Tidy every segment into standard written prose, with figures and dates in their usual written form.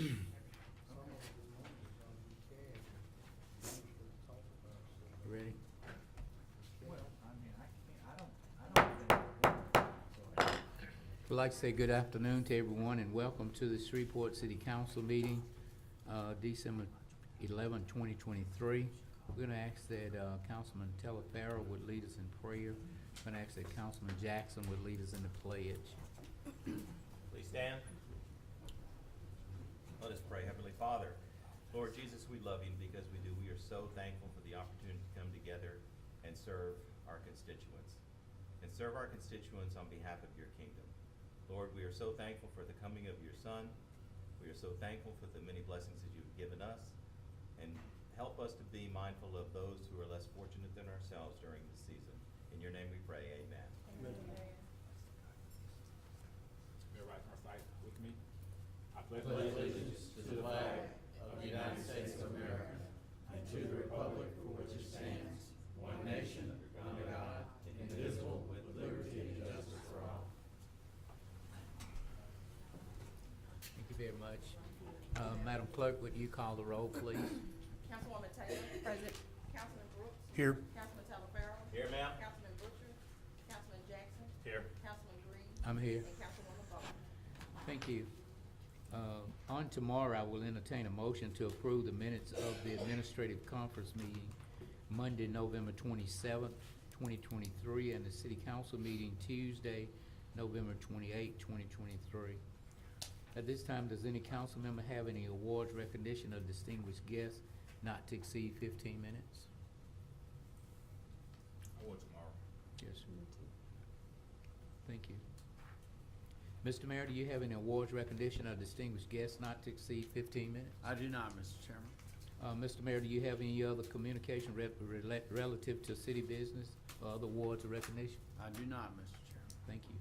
Ready? We'd like to say good afternoon to everyone and welcome to the Shreveport City Council meeting, December 11, 2023. We're going to ask that Councilman Telefarro would lead us in prayer. We're going to ask that Councilman Jackson would lead us in the pledge. Please stand. Let us pray. Heavenly Father, Lord Jesus, we love you because we do. We are so thankful for the opportunity to come together and serve our constituents. And serve our constituents on behalf of your kingdom. Lord, we are so thankful for the coming of your Son. We are so thankful for the many blessings that you've given us. And help us to be mindful of those who are less fortunate than ourselves during this season. In your name we pray, amen. Amen. Everybody recite with me. I pledge allegiance to the flag of the United States of America and to the republic for which it stands, one nation, under God, indivisible, with liberty and justice for all. Thank you very much. Madam Clerk, would you call the roll, please? Councilwoman Taylor. Present. Councilman Brooks. Here. Councilman Telefarro. Here, ma'am. Councilman Butcher. Councilman Jackson. Here. Councilman Green. I'm here. And Councilwoman Bowman. Thank you. On tomorrow, I will entertain a motion to approve the minutes of the administrative conference meeting Monday, November 27th, 2023, and the city council meeting Tuesday, November 28th, 2023. At this time, does any council member have any awards, recognition, or distinguished guests not to exceed 15 minutes? I will tomorrow. Yes, sir. Thank you. Mr. Mayor, do you have any awards, recognition, or distinguished guests not to exceed 15 minutes? I do not, Mr. Chairman. Mr. Mayor, do you have any other communication relative to city business or other awards or recognition? I do not, Mr. Chairman. Thank you.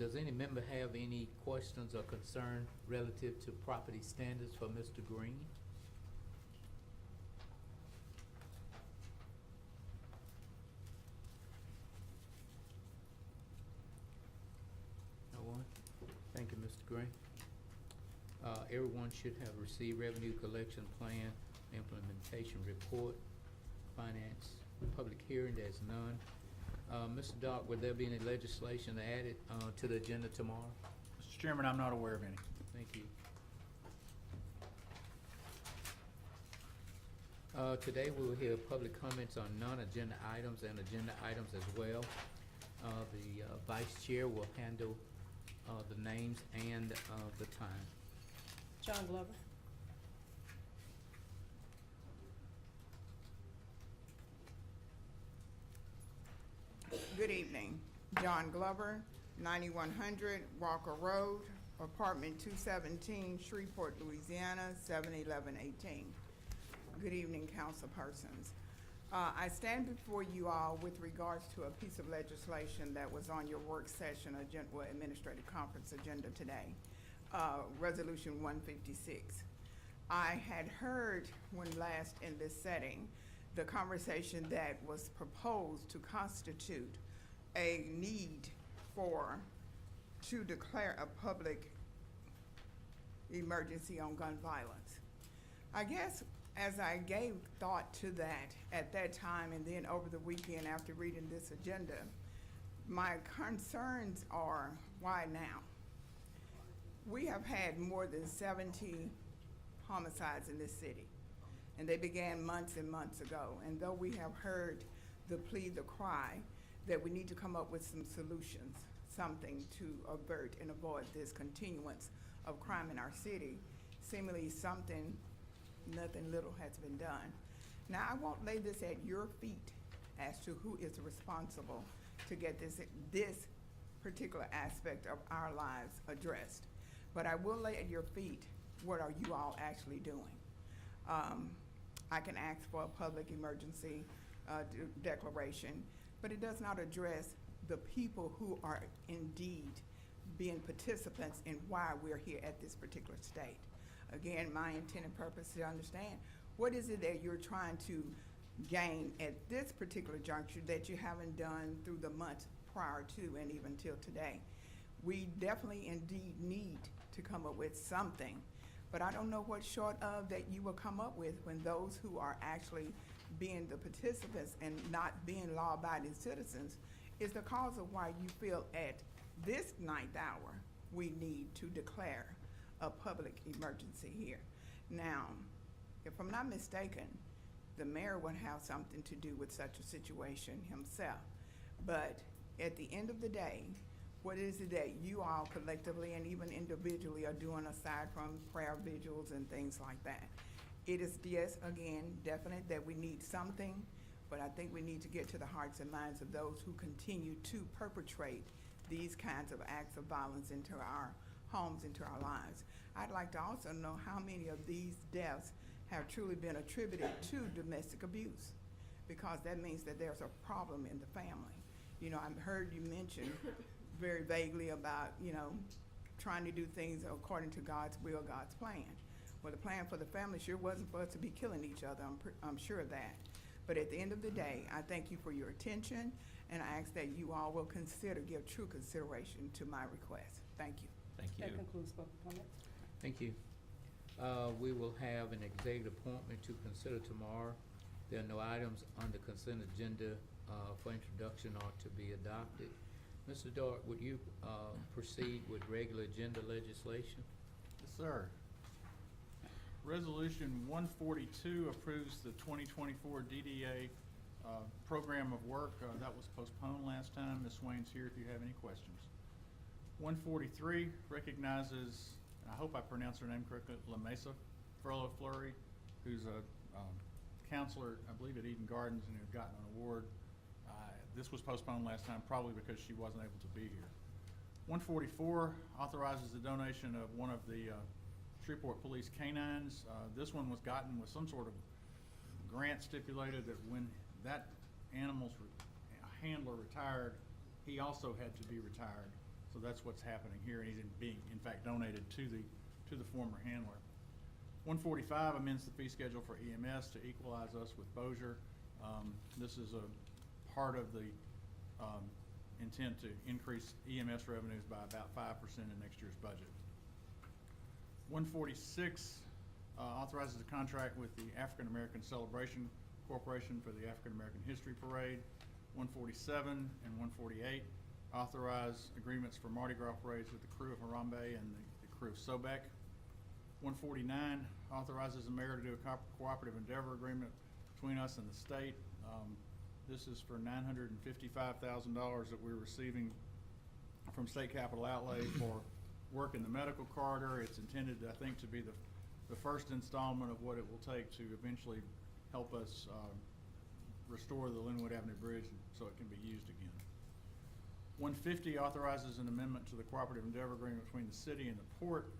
Does any member have any questions or concern relative to property standards for Mr. Green? No one? Thank you, Mr. Green. Everyone should have received revenue collection plan, implementation report, finance, public hearing, there's none. Mr. Dodd, would there be any legislation added to the agenda tomorrow? Mr. Chairman, I'm not aware of any. Thank you. Today we will hear public comments on non-agenda items and agenda items as well. The Vice Chair will handle the names and the time. John Glover. Good evening. John Glover, 9100 Walker Road, apartment 217, Shreveport, Louisiana, 71118. Good evening, council persons. I stand before you all with regards to a piece of legislation that was on your work session agenda, well, administrative conference agenda today, Resolution 156. I had heard when last in this setting the conversation that was proposed to constitute a need to declare a public emergency on gun violence. I guess as I gave thought to that at that time and then over the weekend after reading this agenda, my concerns are, why now? We have had more than 70 homicides in this city, and they began months and months ago. And though we have heard the plea, the cry, that we need to come up with some solutions, something to avert and avoid this continuance of crime in our city, seemingly nothing little has been done. Now, I won't lay this at your feet as to who is responsible to get this particular aspect of our lives addressed, but I will lay at your feet, what are you all actually doing? I can ask for a public emergency declaration, but it does not address the people who are indeed being participants in why we're here at this particular state. Again, my intent and purpose is to understand what is it that you're trying to gain at this particular juncture that you haven't done through the months prior to and even till today. We definitely indeed need to come up with something. But I don't know what short of that you will come up with when those who are actually being the participants and not being law-abiding citizens is the cause of why you feel at this ninth hour we need to declare a public emergency here. Now, if I'm not mistaken, the mayor would have something to do with such a situation himself. But at the end of the day, what is it that you all collectively and even individually are doing aside from prayer vigils and things like that? It is, yes, again, definite that we need something, but I think we need to get to the hearts and minds of those who continue to perpetrate these kinds of acts of violence into our homes, into our lives. I'd like to also know how many of these deaths have truly been attributed to domestic abuse, because that means that there's a problem in the family. You know, I've heard you mention very vaguely about, you know, trying to do things according to God's will, God's plan. Well, the plan for the family sure wasn't for us to be killing each other, I'm sure of that. But at the end of the day, I thank you for your attention, and I ask that you all will give true consideration to my request. Thank you. Thank you. That concludes public comment. Thank you. We will have an executive appointment to consider tomorrow. There are no items on the consent agenda for introduction or to be adopted. Mr. Dart, would you proceed with regular agenda legislation? Yes, sir. Resolution 142 approves the 2024 DDA program of work. That was postponed last time. Ms. Swain's here if you have any questions. 143 recognizes, and I hope I pronounced her name correctly, La Mesa Flurry, who's a counselor, I believe, at Eden Gardens and had gotten an award. This was postponed last time, probably because she wasn't able to be here. 144 authorizes the donation of one of the Shreveport Police canines. This one was gotten with some sort of grant stipulated that when that animal's handler retired, he also had to be retired. So that's what's happening here, and he's being, in fact, donated to the former handler. 145 amends the fee schedule for EMS to equalize us with Bossier. This is a part of the intent to increase EMS revenues by about 5% in next year's budget. 146 authorizes a contract with the African American Celebration Corporation for the African American History Parade. 147 and 148 authorize agreements for Mardi Gras parades with the crew of Harambe and the crew of Sobek. 149 authorizes the mayor to do a cooperative endeavor agreement between us and the state. This is for $955,000 that we're receiving from state capital outlay for work in the medical corridor. It's intended, I think, to be the first installment of what it will take to eventually help us restore the Linwood Avenue Bridge so it can be used again. 150 authorizes an amendment to the cooperative endeavor agreement between the city and the port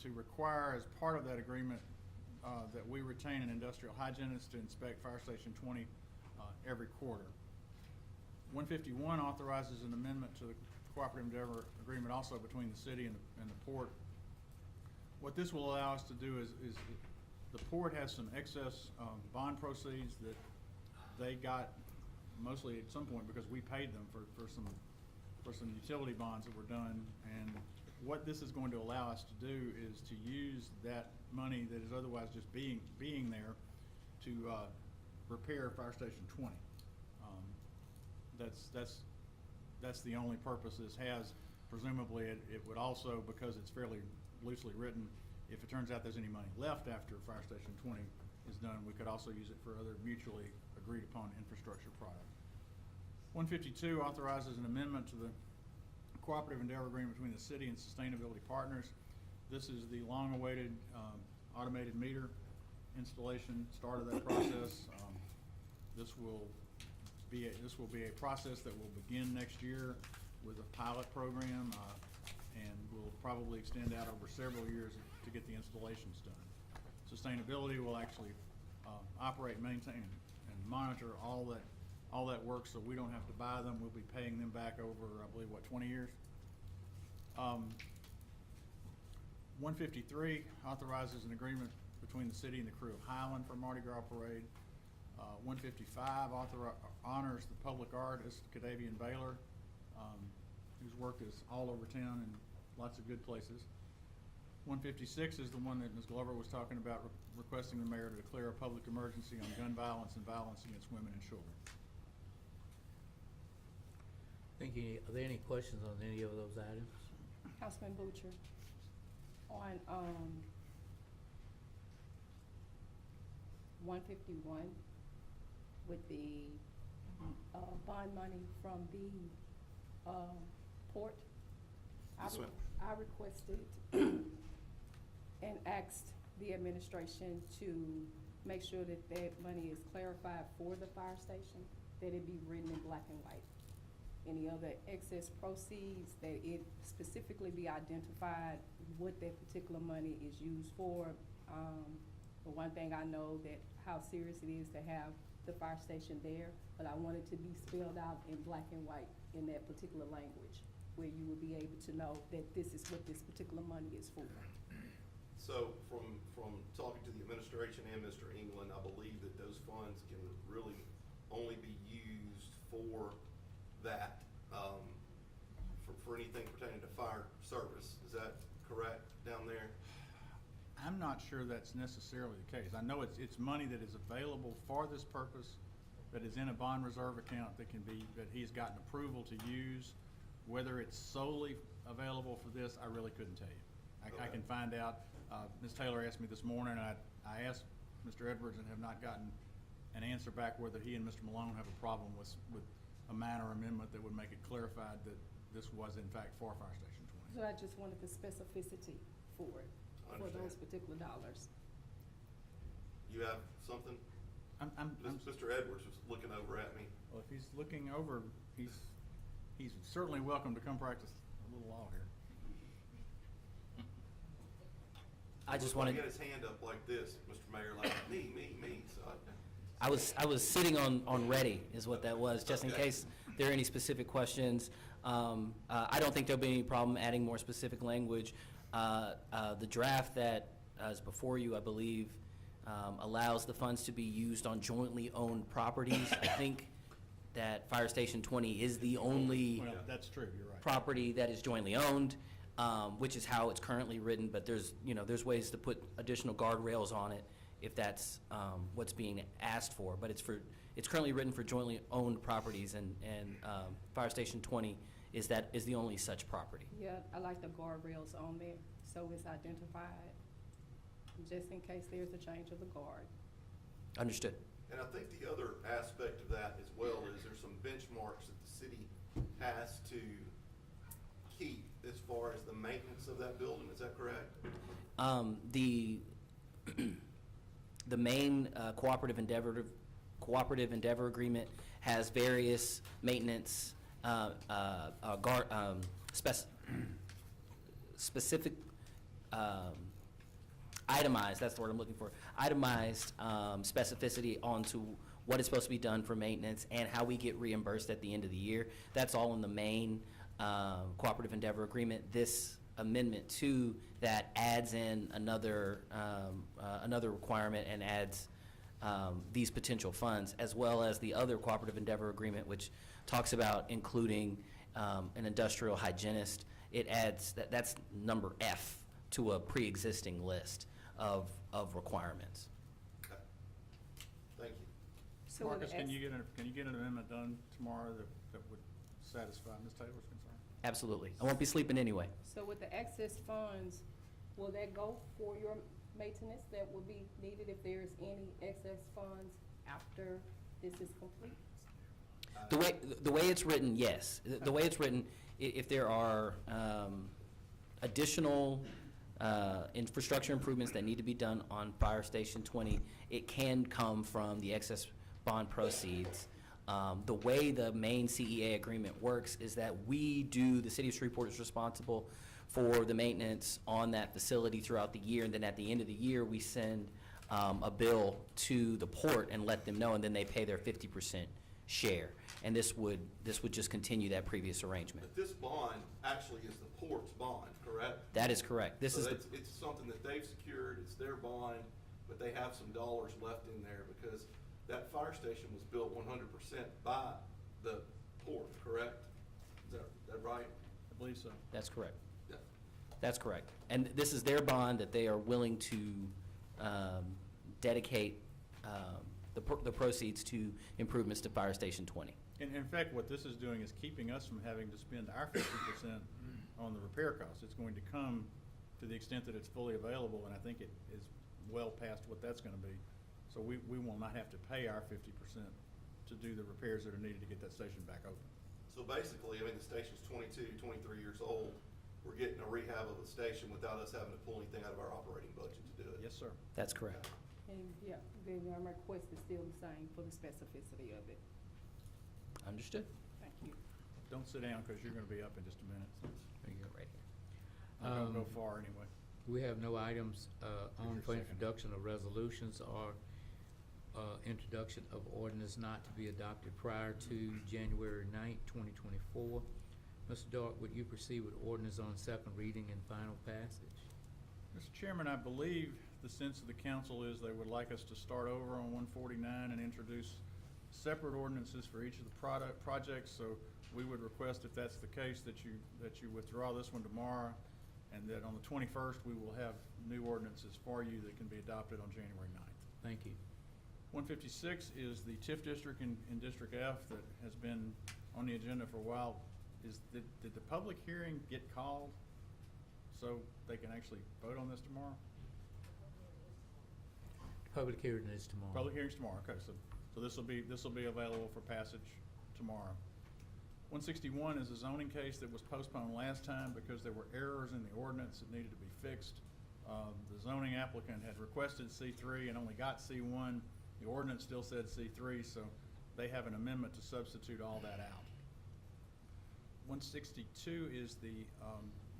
to require, as part of that agreement, that we retain an industrial hygienist to inspect Fire Station 20 every quarter. 151 authorizes an amendment to the cooperative endeavor agreement also between the city and the port. What this will allow us to do is the port has some excess bond proceeds that they got mostly at some point because we paid them for some utility bonds that were done. And what this is going to allow us to do is to use that money that is otherwise just being there to repair Fire Station 20. That's the only purpose this has. Presumably it would also, because it's fairly loosely written, if it turns out there's any money left after Fire Station 20 is done, we could also use it for other mutually agreed upon infrastructure projects. 152 authorizes an amendment to the cooperative endeavor agreement between the city and sustainability partners. This is the long-awaited automated meter installation, start of that process. This will be a process that will begin next year with a pilot program and will probably extend out over several years to get the installations done. Sustainability will actually operate, maintain, and monitor all that work, so we don't have to buy them. We'll be paying them back over, I believe, 20 years? 153 authorizes an agreement between the city and the crew of Highland for Mardi Gras Parade. 155 honors the public artist Cadavian Baylor, whose work is all over town and lots of good places. 156 is the one that Ms. Glover was talking about, requesting the mayor to declare a public emergency on gun violence and violence against women and children. Are there any questions on any of those items? Councilman Butcher, on, 151, with the, bond money from the, port, Yes, ma'am. I requested and asked the administration to make sure that that money is clarified for the fire station, that it be written in black and white. Any other excess proceeds, that it specifically be identified what that particular money is used for. For one thing, I know that how serious it is to have the fire station there, but I want it to be spelled out in black and white in that particular language, where you will be able to know that this is what this particular money is for. So from talking to the administration and Mr. England, I believe that those funds can really only be used for that, for anything pertaining to fire service. Is that correct down there? I'm not sure that's necessarily the case. I know it's money that is available for this purpose, that is in a bond reserve account that that he's gotten approval to use. Whether it's solely available for this, I really couldn't tell you. I can find out. Ms. Taylor asked me this morning, and I asked Mr. Edwards and have not gotten an answer back whether he and Mr. Malone have a problem with a minor amendment that would make it clarified that this was in fact for Fire Station 20. So I just wanted the specificity for it, for Understand. those particular dollars. You have something? Mr. Edwards was looking over at me. Well, if he's looking over, he's certainly welcome to come practice a little law here. I just He wanted, had his hand up like this, Mr. Mayor, like me. So I was sitting on ready is what that was, just in Okay. case there are any specific questions. I don't think there'll be any problem adding more specific language. The draft that is before you, I believe, allows the funds to be used on jointly owned properties. I think that Fire Station 20 is the only Well, that's true, you're right. property that is jointly owned, which is how it's currently written, but there's ways to put additional guardrails on it if that's what's being asked for. But it's currently written for jointly owned properties, and Fire Station 20 is the only such property. Yeah, I like the guardrails on there, so it's identified, just in case there's a change of the guard. Understood. And I think the other aspect of that as well is there's some benchmarks that the city has to keep as far as the maintenance of that building. Is that correct? The main cooperative endeavor agreement has various maintenance specific itemized, that's the word I'm looking for, itemized specificity onto what is supposed to be done for maintenance and how we get reimbursed at the end of the year. That's all in the main cooperative endeavor agreement. This amendment to that adds in another requirement and adds these potential funds, as well as the other cooperative endeavor agreement, which talks about including an industrial hygienist. It adds, that's number F to a pre-existing list of requirements. Okay. Thank you. So with Marcus, the can you get an amendment done tomorrow that would satisfy Ms. Taylor's concern? Absolutely. I won't be sleeping anyway. So with the excess funds, will that go for your maintenance that will be needed if there's any excess funds after this is complete? The way it's written, yes. The way it's written, if there are additional infrastructure improvements that need to be done on Fire Station 20, it can come from the excess bond proceeds. The way the main CEA agreement works is that the city of Shreveport is responsible for the maintenance on that facility throughout the year, and then at the end of the year, we send a bill to the port and let them know, and then they pay their 50% share. And this would just continue that previous arrangement. But this bond actually is the port's bond, correct? That is correct. This So is the, it's something that they've secured, it's their bond, but they have some dollars left in there because that fire station was built 100% by the port, correct? Is that right? I believe so. that's correct. Yeah. That's correct. And this is their bond that they are willing to dedicate the proceeds to improvements to Fire Station 20. In fact, what this is doing is keeping us from having to spend our 50% on the repair costs. It's going to come to the extent that it's fully available, and I think it is well past what that's gonna be. So we will not have to pay our 50% to do the repairs that are needed to get that station back open. So basically, I mean, the station's 22, 23 years old. We're getting a rehab of the station without us having to pull anything out of our operating budget to do it. Yes, sir. That's correct. And, yeah, then our request is still the same for the specificity of it. Understood? Thank you. Don't sit down, because you're gonna be up in just a minute. There you go. Right here. I'm gonna go Um, far anyway. We have no items on for Second. introduction of resolutions or introduction of ordinance not to be adopted prior to January 9th, 2024. Mr. Dark, would you proceed with ordinance on second reading and final passage? Mr. Chairman, I believe the sense of the council is they would like us to start over on 149 and introduce separate ordinances for each of the projects. So we would request, if that's the case, that you withdraw this one tomorrow, and that on the 21st, we will have new ordinances for you that can be adopted on January 9th. Thank you. 156 is the TIF district in District F that has been on the agenda for a while. Did the public hearing get called so they can actually vote on this tomorrow? Public hearing is tomorrow. Public hearing's tomorrow, okay, so this will be available for passage tomorrow. 161 is a zoning case that was postponed last time because there were errors in the ordinance that needed to be fixed. The zoning applicant had requested C3 and only got C1. The ordinance still said C3, so they have an amendment to substitute all that out. 162 is the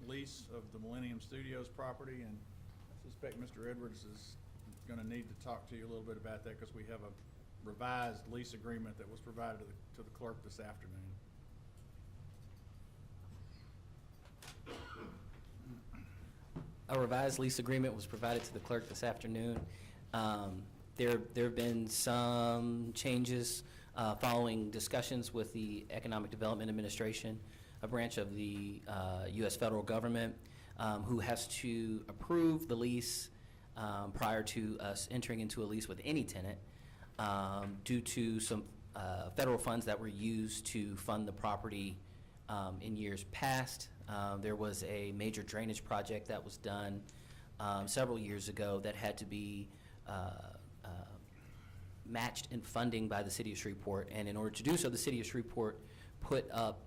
lease of the Millennium Studios property, and I suspect Mr. Edwards is gonna need to talk to you a little bit about that, because we have a revised lease agreement that was provided to the clerk this afternoon. A revised lease agreement was provided to the clerk this afternoon. There have been some changes following discussions with the Economic Development Administration, a branch of the U.S. federal government, who has to approve the lease prior to us entering into a lease with any tenant, due to some federal funds that were used to fund the property in years past. There was a major drainage project that was done several years ago that had to be matched in funding by the city of Shreveport, and in order to do so, the city of Shreveport put up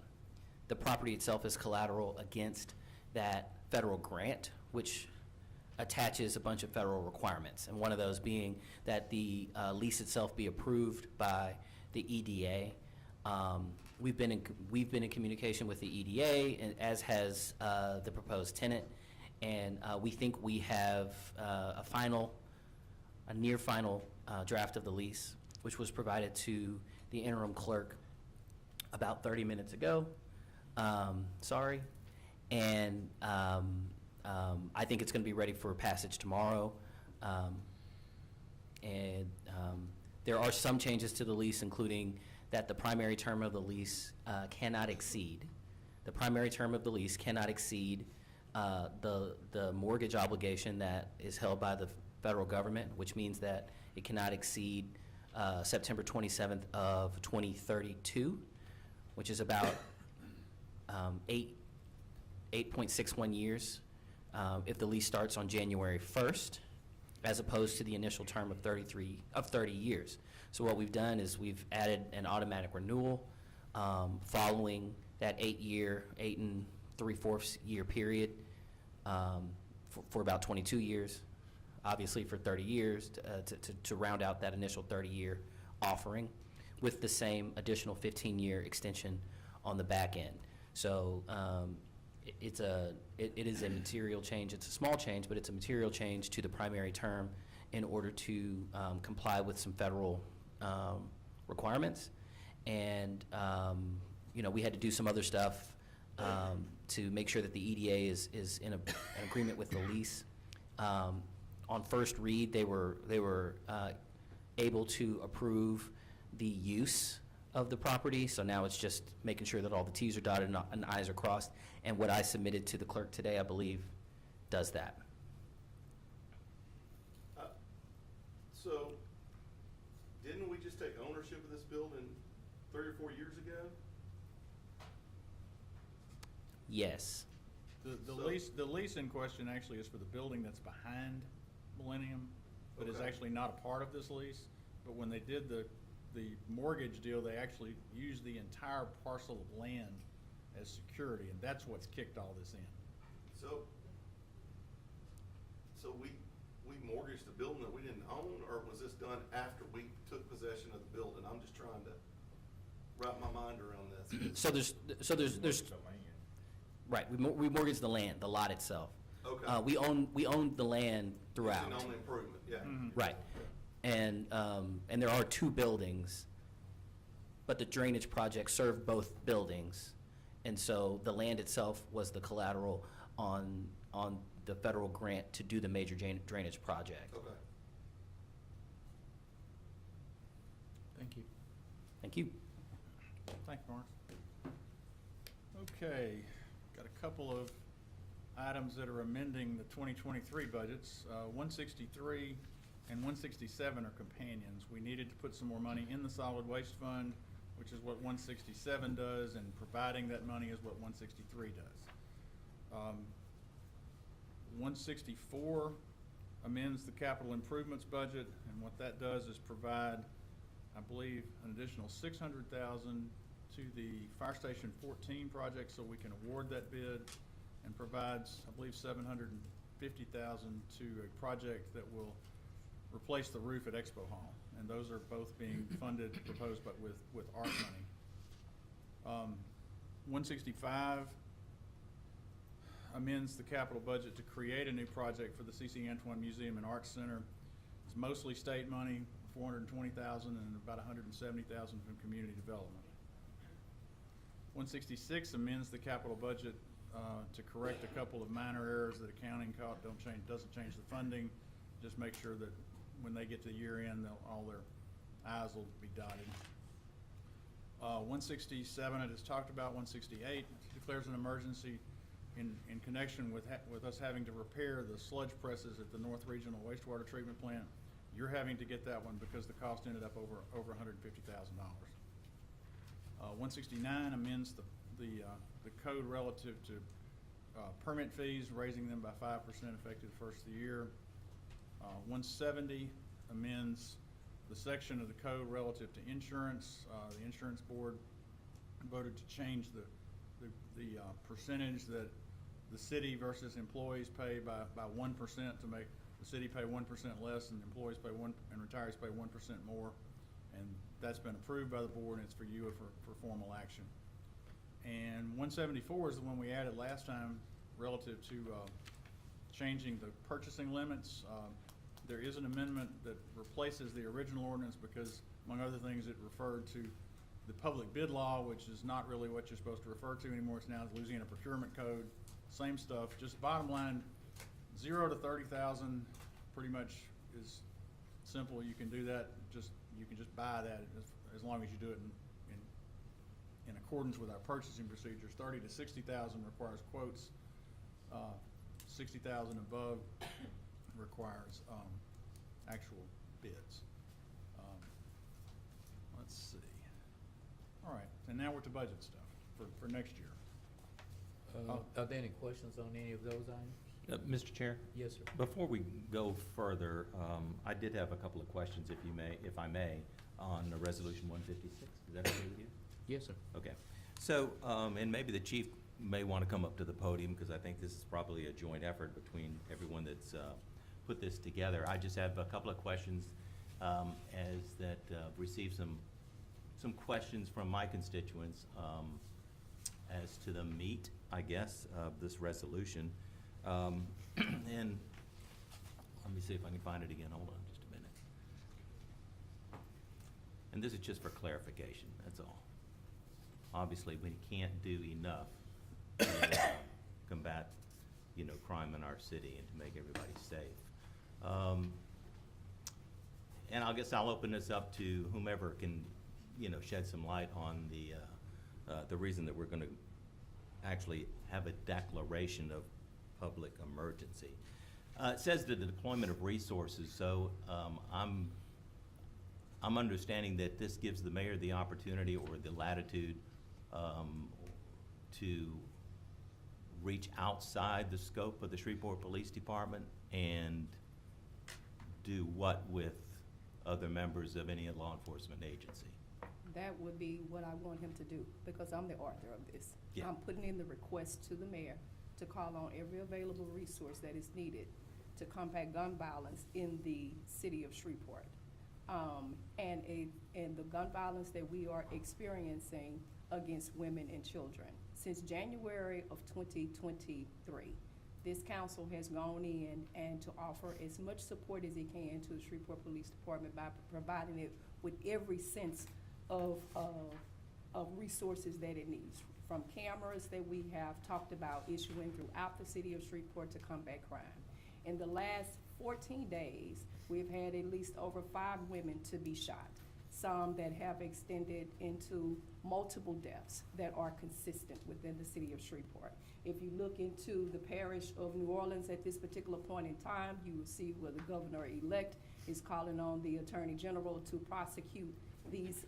the property itself as collateral against that federal grant, which attaches a bunch of federal requirements, and one of those being that the lease itself be approved by the EDA. We've been in communication with the EDA, and as has the proposed tenant, and we think we have a near final draft of the lease, which was provided to the interim clerk about 30 minutes ago. Sorry. And I think it's going to be ready for passage tomorrow. There are some changes to the lease, including that the primary term of the lease cannot exceed. The primary term of the lease cannot exceed the mortgage obligation that is held by the federal government, which means that it cannot exceed September 27th of 2032, which is about 8.61 years if the lease starts on January 1st, as opposed to the initial term of 30 years. So what we've done is we've added an automatic renewal following that 8 and 3/4 year period for about 22 years, obviously for 30 years to round out that initial 30-year offering, with the same additional 15-year extension on the back end. So it is a material change. It's a small change, but it's a material change to the primary term in order to comply with some federal requirements. And we had to do some other stuff to make sure that the EDA is in an agreement with the lease. On first read, they were able to approve the use of the property, so now it's just making sure that all the T's are dotted and I's are crossed. And what I submitted to the clerk today, I believe, does that. So, didn't we just take ownership of this building 3 or 4 years ago? Yes. The lease in question actually is for the building that's behind Millennium, but is Okay. actually not a part of this lease. But when they did the mortgage deal, they actually used the entire parcel of land as security, and that's what's kicked all this in. So we mortgaged the building that we didn't own, or was this done after we took possession of the building? I'm just trying to wrap my mind around this. So there's, The land. right, we mortgaged the land, the lot itself. Okay. We owned the land throughout. It's an own improvement, yeah. Right. And there are two buildings, but the drainage project served both buildings. And so the land itself was the collateral on the federal grant to do the major drainage project. Okay. Thank you. Thank you. Thank you, Morris. Okay, got a couple of items that are amending the 2023 budgets. 163 and 167 are companions. We needed to put some more money in the solid waste fund, which is what 167 does, and providing that money is what 163 does. 164 amends the capital improvements budget, and what that does is provide, I believe, an additional $600,000 to the Fire Station 14 project so we can award that bid, and provides, I believe, $750,000 to a project that will replace the roof at Expo Hall. And those are both being funded, proposed, but with ARP money. 165 amends the capital budget to create a new project for the C.C. Antoine Museum and Arts Center. It's mostly state money, $420,000, and about $170,000 from community development. 166 amends the capital budget to correct a couple of minor errors that accounting caught. Doesn't change the funding. Just make sure that when they get to year end, all their I's will be dotted. 167 I just talked about. 168 declares an emergency in connection with us having to repair the sludge presses at the North Regional Wastewater Treatment Plant. You're having to get that one because the cost ended up over $150,000. 169 amends the code relative to permit fees, raising them by 5% effective the first of the year. 170 amends the section of the code relative to insurance. The insurance board voted to change the percentage that the city versus employees pay by 1% to make the city pay 1% less and employees pay and retirees pay 1% more. And that's been approved by the board, and it's for you for formal action. And 174 is the one we added last time relative to changing the purchasing limits. There is an amendment that replaces the original ordinance because, among other things, it referred to the public bid law, which is not really what you're supposed to refer to anymore. It's now the Louisiana Procurement Code. Same stuff, just bottom line, 0 to 30,000 pretty much is simple. You can do that, you can just buy that as long as you do it in accordance with our purchasing procedures. 30 to 60,000 requires quotes. 60,000 above requires actual bids. Let's see. All right, and now we're to budget stuff for next year. Are there any questions on any of those items? Mr. Chair, Yes, sir. before we go further, I did have a couple of questions, if I may, on Resolution 156. Is that okay with you? Yes, sir. Okay. So, and maybe the chief may want to come up to the podium, because I think this is probably a joint effort between everyone that's put this together. I just have a couple of questions as that received some questions from my constituents as to the meat, I guess, of this resolution. And let me see if I can find it again. Hold on just a minute. And this is just for clarification, that's all. Obviously, we can't do enough to combat, crime in our city and to make everybody safe. And I guess I'll open this up to whomever can, shed some light on the reason that we're going to actually have a declaration of public emergency. It says the deployment of resources, so I'm understanding that this gives the mayor the opportunity or the latitude to reach outside the scope of the Shreveport Police Department and do what with other members of any law enforcement agency? That would be what I want him to do, because I'm the author of this. Yeah. I'm putting in the request to the mayor to call on every available resource that is needed to combat gun violence in the city of Shreveport. And the gun violence that we are experiencing against women and children. Since January of 2023, this council has gone in and to offer as much support as it can to the Shreveport Police Department by providing it with every sense of resources that it needs, from cameras that we have talked about issuing throughout the city of Shreveport to combat crime. In the last 14 days, we've had at least over 5 women to be shot, some that have extended into multiple deaths that are consistent within the city of Shreveport. If you look into the parish of New Orleans at this particular point in time, you will see where the governor-elect is calling on the attorney general to prosecute these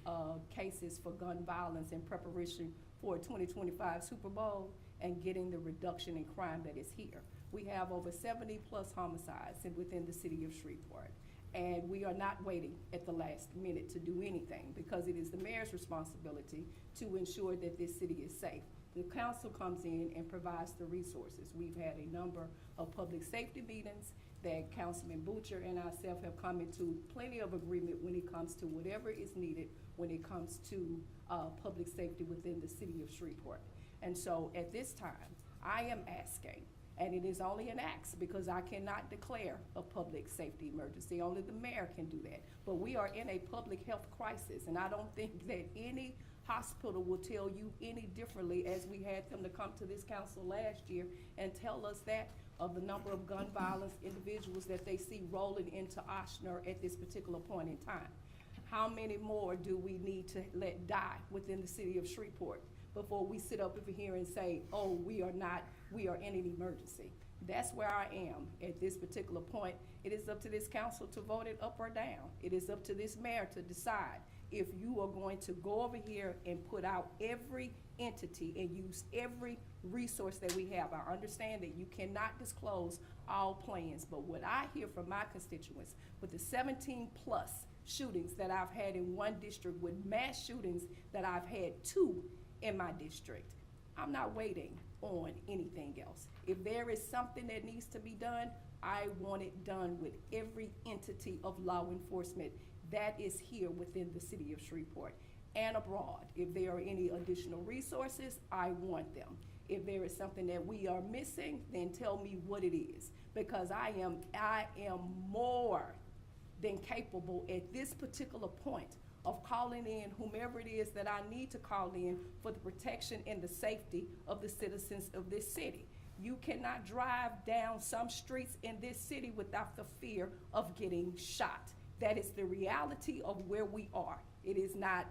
cases for gun violence in preparation for a 2025 Super Bowl and getting the reduction in crime that is here. We have over 70+ homicides within the city of Shreveport. And we are not waiting at the last minute to do anything, because it is the mayor's responsibility to ensure that this city is safe. The council comes in and provides the resources. We've had a number of public safety meetings that Councilman Butcher and ourselves have come into plenty of agreement when it comes to whatever is needed when it comes to public safety within the city of Shreveport. And so at this time, I am asking, and it is only an ask because I cannot declare a public safety emergency. Only the mayor can do that. But we are in a public health crisis, and I don't think that any hospital will tell you any differently, as we had them to come to this council last year and tell us that of the number of gun violence individuals that they see rolling into Oshner at this particular point in time. How many more do we need to let die within the city of Shreveport before we sit up over here and say, oh, we are in an emergency? That's where I am at this particular point. It is up to this council to vote it up or down. It is up to this mayor to decide if you are going to go over here and put out every entity and use every resource that we have. I understand that you cannot disclose all plans, but what I hear from my constituents with the 17+ shootings that I've had in one district, with mass shootings that I've had 2 in my district, I'm not waiting on anything else. If there is something that needs to be done, I want it done with every entity of law enforcement that is here within the city of Shreveport and abroad. If there are any additional resources, I want them. If there is something that we are missing, then tell me what it is, because I am more than capable at this particular point of calling in whomever it is that I need to call in for the protection and the safety of the citizens of this city. You cannot drive down some streets in this city without the fear of getting shot. That is the reality of where we are. It is not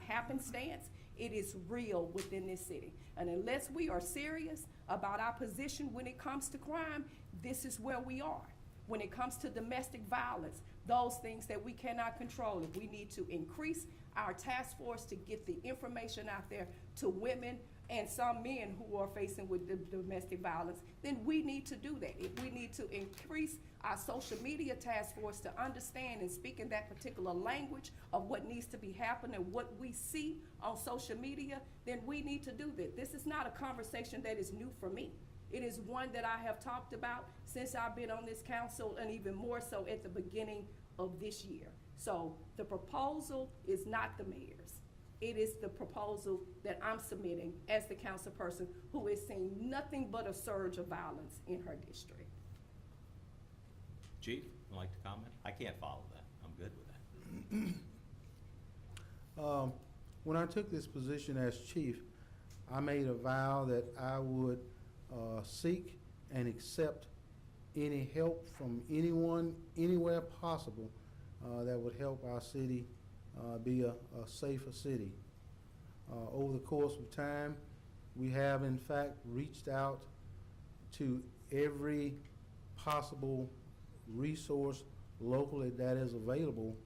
happenstance. It is real within this city. And unless we are serious about our position when it comes to crime, this is where we are. When it comes to domestic violence, those things that we cannot control, if we need to increase our task force to get the information out there to women and some men who are facing with the domestic violence, then we need to do that. If we need to increase our social media task force to understand and speak in that particular language of what needs to be happening, what we see on social media, then we need to do that. This is not a conversation that is new for me. It is one that I have talked about since I've been on this council, and even more so at the beginning of this year. So the proposal is not the mayor's. It is the proposal that I'm submitting as the council person who is seeing nothing but a surge of violence in her district. Chief, would like to comment? I can't follow that. I'm good with that. When I took this position as chief, I made a vow that I would seek and accept any help from anyone, anywhere possible, that would help our city be a safer city. Over the course of time, we have in fact reached out to every possible resource locally that is available,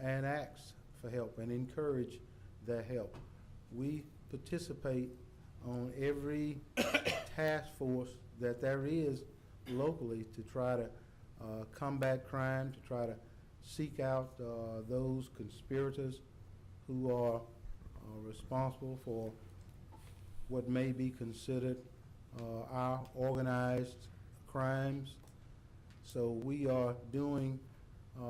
and ask for help and encourage their help. We participate on every task force that there is locally to try to combat crime, to try to seek out those conspirators who are responsible for what may be considered our organized crimes. So we are doing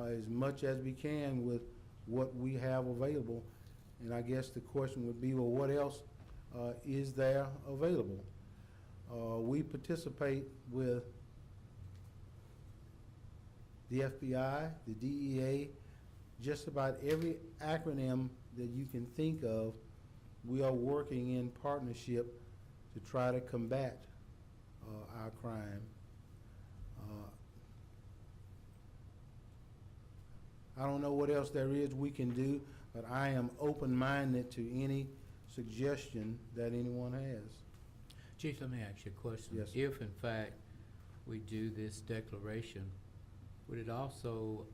as much as we can with what we have available. And I guess the question would be, well, what else is there available? We participate with the FBI, the DEA, just about every acronym that you can think of. We are working in partnership to try to combat our crime. I don't know what else there is we can do, but I am open-minded to any suggestion that anyone has. Chief, let me ask you a question. Yes, sir. If in fact we do this declaration, would it also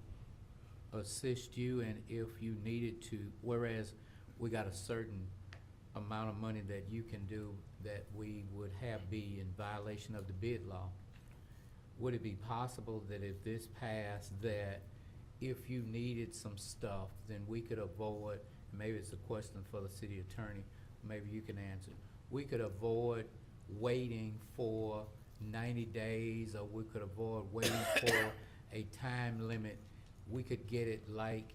assist you, and if you needed to, whereas we got a certain amount of money that you can do that we would have be in violation of the bid law, would it be possible that if this passed, that if you needed some stuff, then we could avoid, maybe it's a question for the city attorney, maybe you can answer, we could avoid waiting for 90 days, or we could avoid waiting for a time limit. We could get it like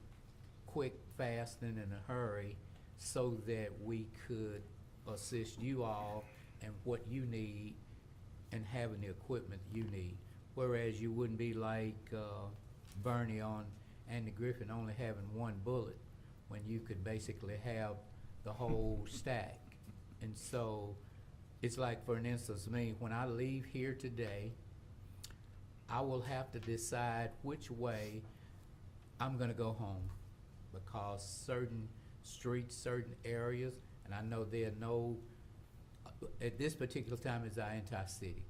quick, fast, and in a hurry, so that we could assist you all and what you need and having the equipment you need. Whereas you wouldn't be like Bernie on Andy Griffin only having one bullet, when you could basically have the whole stack. And so it's like, for an instance, me, when I leave here today, I will have to decide which way I'm gonna go home, because certain streets, certain areas, and I know there are no, at this particular time is our entire city,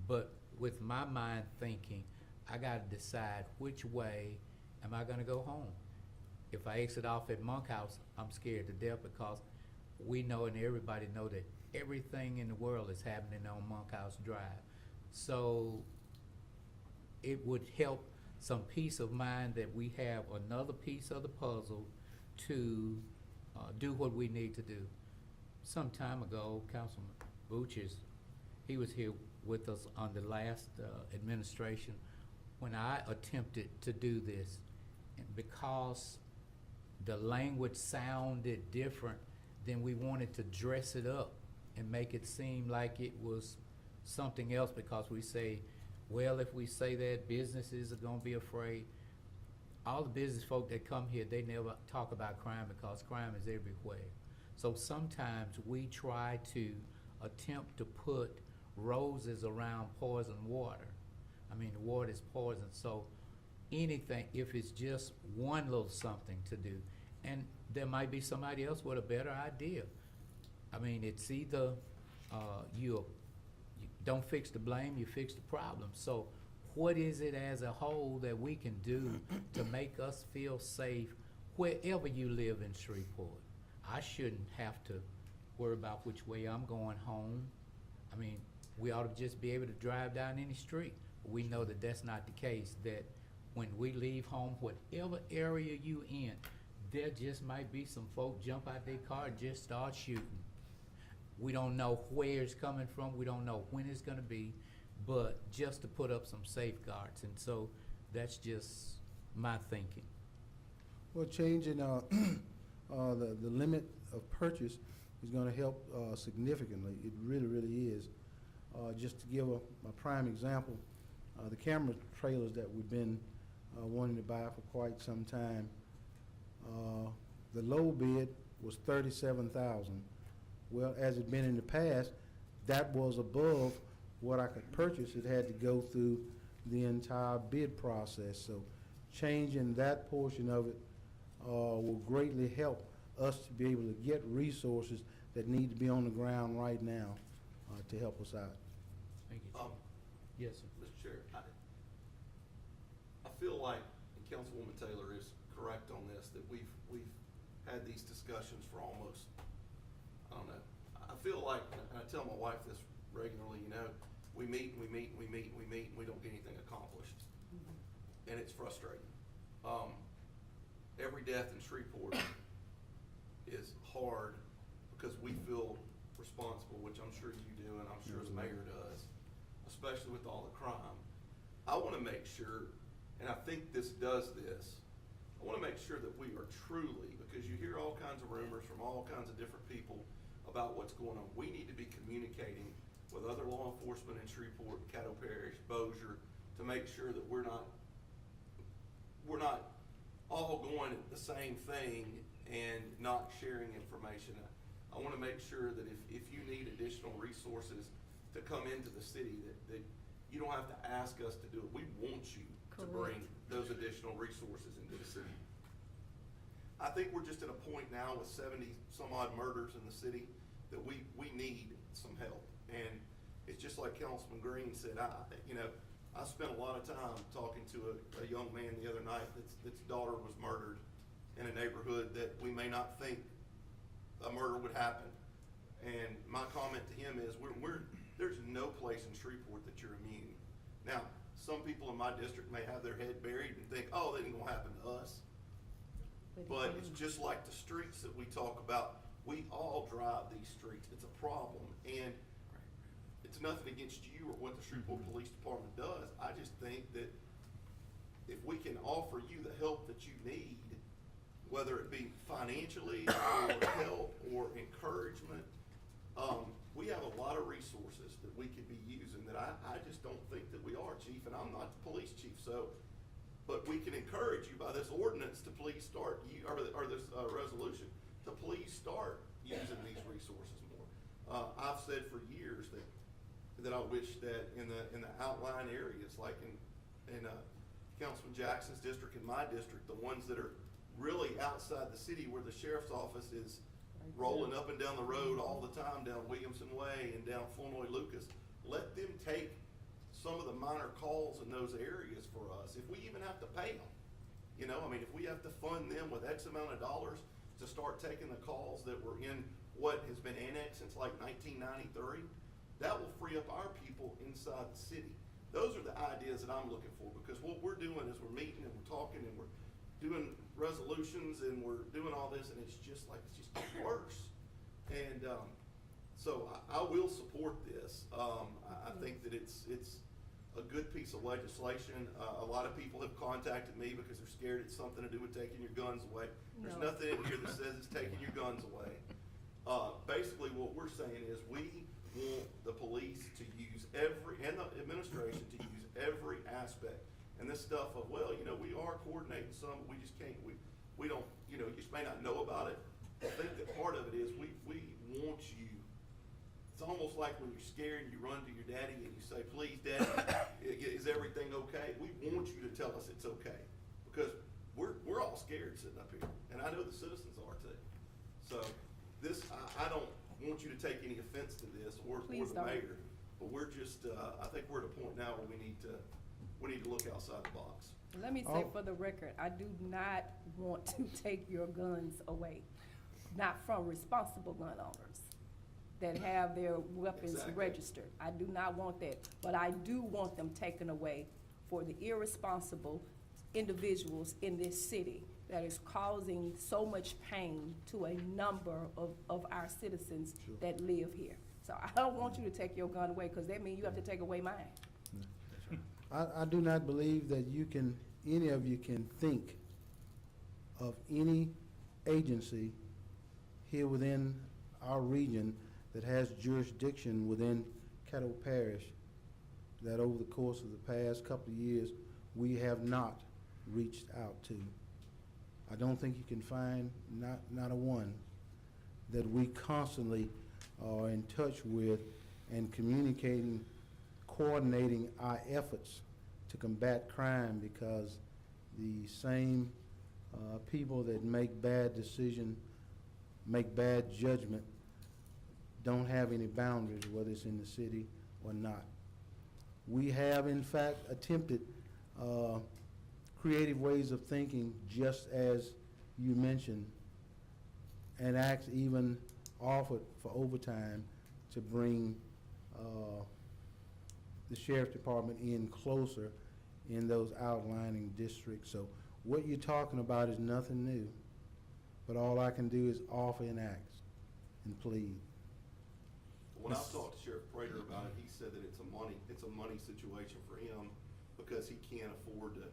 but with my mind thinking, I gotta decide which way am I gonna go home. If I exit off at Monkhouse, I'm scared to death, because we know and everybody know that everything in the world is happening on Monkhouse Drive. So it would help some peace of mind that we have another piece of the puzzle to do what we need to do. Some time ago, Councilman Buches, he was here with us on the last administration when I attempted to do this. And because the language sounded different, then we wanted to dress it up and make it seem like it was something else, because we say, well, if we say that, businesses are gonna be afraid. All the business folk that come here, they never talk about crime, because crime is everywhere. So sometimes we try to attempt to put roses around poison water. I mean, the water is poison, so anything, if it's just one little something to do, and there might be somebody else with a better idea. I mean, it's either you don't fix the blame, you fix the problem. So what is it as a whole that we can do to make us feel safe wherever you live in Shreveport? I shouldn't have to worry about which way I'm going home. I mean, we ought to just be able to drive down any street. We know that that's not the case, that when we leave home, whatever area you in, there just might be some folk jump out their car and just start shooting. We don't know where it's coming from, we don't know when it's gonna be, but just to put up some safeguards. And so that's just my thinking. Well, changing the limit of purchase is gonna help significantly. It really, really is. Just to give a prime example, the camera trailers that we've been wanting to buy for quite some time, the low bid was $37,000. Well, as it's been in the past, that was above what I could purchase. It had to go through the entire bid process. So changing that portion of it will greatly help us to be able to get resources that need to be on the ground right now to help us out. Yes, sir. Mr. Chair, I feel like, and Councilwoman Taylor is correct on this, that we've had these discussions for almost, I don't know, I feel like, and I tell my wife this regularly, you know, we meet, and we don't get anything accomplished. And it's frustrating. Every death in Shreveport is hard because we feel responsible, which I'm sure you do, and I'm sure the mayor does, especially with all the crime. I wanna make sure, and I think this does this, I wanna make sure that we are truly, because you hear all kinds of rumors from all kinds of different people about what's going on. We need to be communicating with other law enforcement in Shreveport, Caddo Parish, Bossier, to make sure that we're not all going at the same thing and not sharing information. I wanna make sure that if you need additional resources to come into the city, that you don't have to ask us to do it. We want you to bring those additional resources into the city. I think we're just at a point now with 70-some odd murders in the city that we need some help. And it's just like Councilman Green said, I spent a lot of time talking to a young man the other night that's daughter was murdered in a neighborhood that we may not think a murder would happen. And my comment to him is, there's no place in Shreveport that you're immune. Now, some people in my district may have their head buried and think, oh, that ain't gonna happen to us. But it's just like the streets that we talk about. We all drive these streets. It's a problem. And it's nothing against you or what the Shreveport Police Department does. I just think that if we can offer you the help that you need, whether it be financially or help or encouragement, we have a lot of resources that we could be using that I just don't think that we are, Chief, and I'm not the police chief, but we can encourage you by this ordinance to please start, or this resolution, to please start using these resources more. I've said for years that I wish that in the outlying areas, like in Councilman Jackson's district and my district, the ones that are really outside the city where the sheriff's office is rolling up and down the road all the time, down Williamson Way and down Flournoy Lucas, let them take some of the minor calls in those areas for us. If we even have to pay them, if we have to fund them with X amount of dollars to start taking the calls that were in what has been annexed since like 1993, that will free up our people inside the city. Those are the ideas that I'm looking for, because what we're doing is we're meeting and we're talking and we're doing resolutions and we're doing all this, and it's just getting worse. And so I will support this. I think that it's a good piece of legislation. A lot of people have contacted me because they're scared it's something to do with taking your guns away. There's No. nothing in here that says it's taking your guns away. Basically what we're saying is we want the police to use and the administration to use every aspect. And this stuff of, we are coordinating some, but we just can't, we don't, you just may not know about it. I think that part of it is we want you. It's almost like when you're scared and you run to your daddy and you say, please, Daddy, is everything okay? We want you to tell us it's okay, because we're all scared sitting up here, and I know the citizens are too. So this, I don't want you to take any offense to this or the Please don't. mayor, but we're just, I think we're at a point now where we need to look outside the box. Let me say for the record, I do not want to take your guns away, not from responsible gun owners that have their weapons Exactly. registered. I do not want that, but I do want them taken away for the irresponsible individuals in this city that is causing so much pain to a number of our citizens that live here. So I don't want you to take your gun away, because that means you have to take away mine. I do not believe that any of you can think of any agency here within our region that has jurisdiction within Caddo Parish that over the course of the past couple of years, we have not reached out to. I don't think you can find not a one that we constantly are in touch with and communicating, coordinating our efforts to combat crime, because the same people that make bad decisions, make bad judgment, don't have any boundaries, whether it's in the city or not. We have in fact attempted creative ways of thinking, just as you mentioned, and acts even offered for overtime to bring the sheriff's department in closer in those outlining districts. So what you're talking about is nothing new, but all I can do is offer and ask and plead. When I talked to Sheriff Prater about it, he said that it's a money situation for him because he can't afford to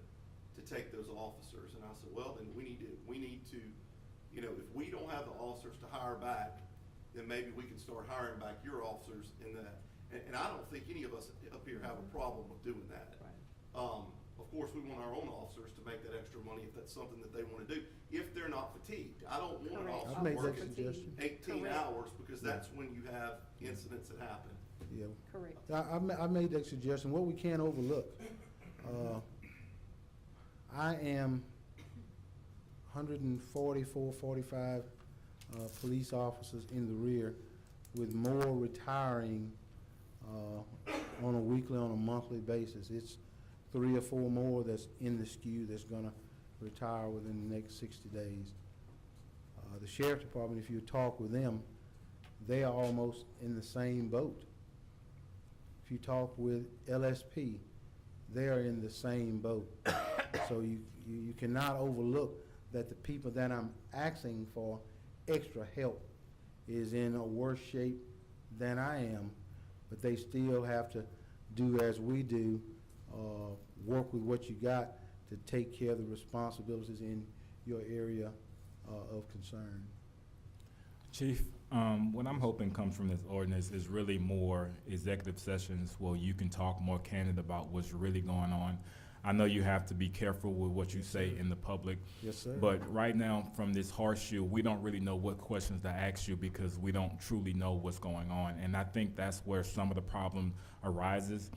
take those officers. And I said, well, then we need to, you know, if we don't have the officers to hire back, then maybe we can start hiring back your officers in that. And I don't think any of us up here have a problem with doing that. Of course, we want our own officers to make that extra money if that's something that they want to do, if they're not fatigued. I don't want an Correct. I've officer made that working suggestion. 18 Correct. hours, because that's when you have incidents that happen. Yeah. Correct. I made that suggestion. What we can't overlook, I am 144, 45 police officers in the rear, with more retiring on a weekly, on a monthly basis. It's 3 or 4 more that's in the queue that's gonna retire within the next 60 days. The sheriff's department, if you talk with them, they are almost in the same boat. If you talk with LSP, they are in the same boat. So you cannot overlook that the people that I'm asking for extra help is in a worse shape than I am, but they still have to do as we do, work with what you got to take care of the responsibilities in your area of concern. Chief, what I'm hoping comes from this ordinance is really more executive sessions where you can talk more candid about what's really going on. I know you have to be careful with what you say in the public. Yes, sir. But right now, from this horseshoe, we don't really know what questions to ask you because we don't truly know what's going on. And I think that's where some of the problem arises.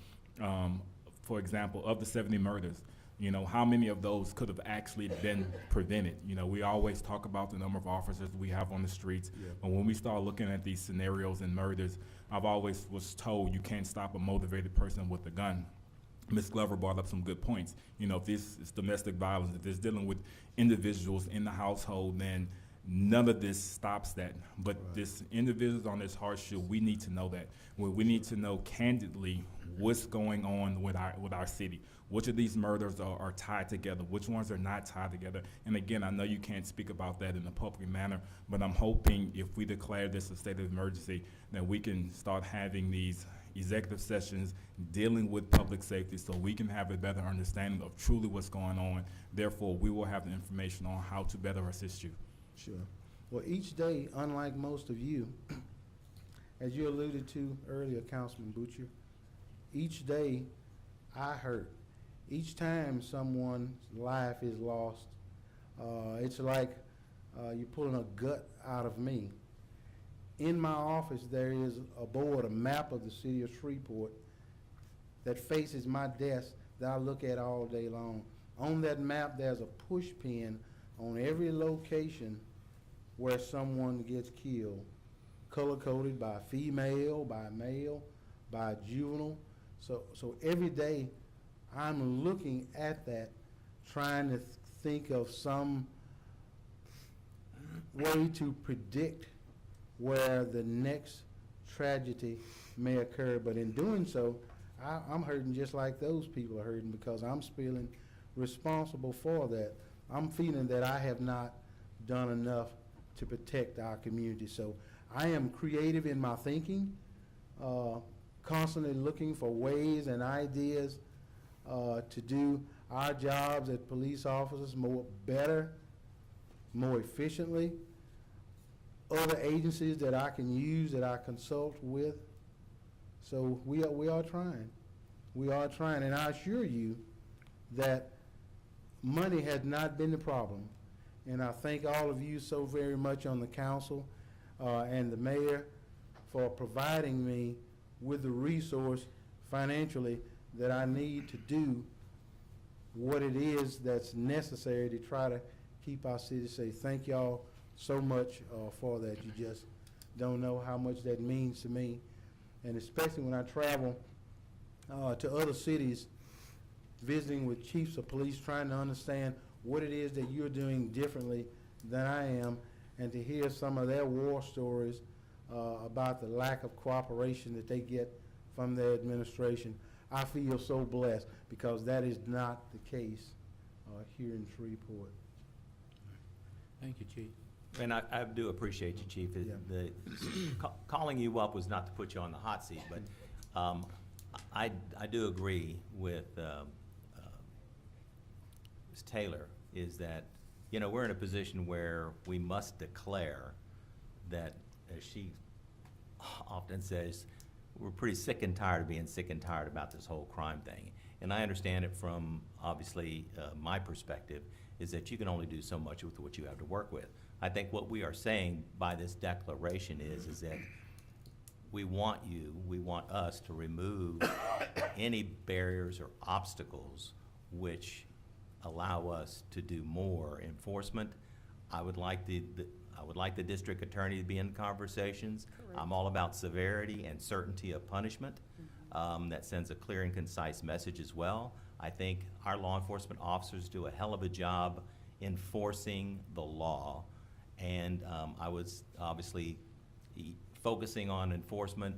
For example, of the 70 murders, you know, how many of those could have actually been prevented? You know, we always talk about the number of officers we have on the streets, Yeah. but when we start looking at these scenarios and murders, I've always was told you can't stop a motivated person with a gun. Ms. Glover brought up some good points. You know, if this is domestic violence, if it's dealing with individuals in the household, then none of this stops that. But Right. this individuals on this horseshoe, we need to know that. We need to know candidly what's going on with our city. Which of these murders are tied together? Which ones are not tied together? And again, I know you can't speak about that in a public manner, but I'm hoping if we declare this a state of emergency, that we can start having these executive sessions dealing with public safety so we can have a better understanding of truly what's going on. Therefore, we will have the information on how to better assist you. Sure. Well, each day, unlike most of you, as you alluded to earlier, Councilman Butcher, each day I hurt. Each time someone's life is lost, it's like you're pulling a gut out of me. In my office, there is a board, a map of the city of Shreveport that faces my desk that I look at all day long. On that map, there's a push pin on every location where someone gets killed, color-coded by female, by male, by juvenile. So every day, I'm looking at that, trying to think of some way to predict where the next tragedy may occur. But in doing so, I'm hurting just like those people are hurting because I'm feeling responsible for that. I'm feeling that I have not done enough to protect our community. So I am creative in my thinking, constantly looking for ways and ideas to do our jobs as police officers better, more efficiently. Other agencies that I can use, that I consult with. So we are trying. We are trying, and I assure you that money has not been the problem. And I thank all of you so very much on the council and the mayor for providing me with the resource financially that I need to do what it is that's necessary to try to keep our city safe. Thank y'all so much for that. You just don't know how much that means to me. And especially when I travel to other cities, visiting with chiefs of police, trying to understand what it is that you're doing differently than I am, and to hear some of their war stories about the lack of cooperation that they get from their administration. I feel so blessed because that is not the case here in Shreveport. Thank you, Chief. And I do appreciate you, Chief. Calling you up was not to put you on the hot seat, but I do agree with Ms. Taylor, is that, you know, we're in a position where we must declare that, as she often says, we're pretty sick and tired of being sick and tired about this whole crime thing. And I understand it from, obviously, my perspective, is that you can only do so much with what you have to work with. I think what we are saying by this declaration is that we want us to remove any barriers or obstacles which allow us to do more enforcement. I would like the district attorney to be in conversations. Correct. I'm all about severity and certainty of punishment. That sends a clear and concise message as well. I think our law enforcement officers do a hell of a job enforcing the law. And I was obviously focusing on enforcement,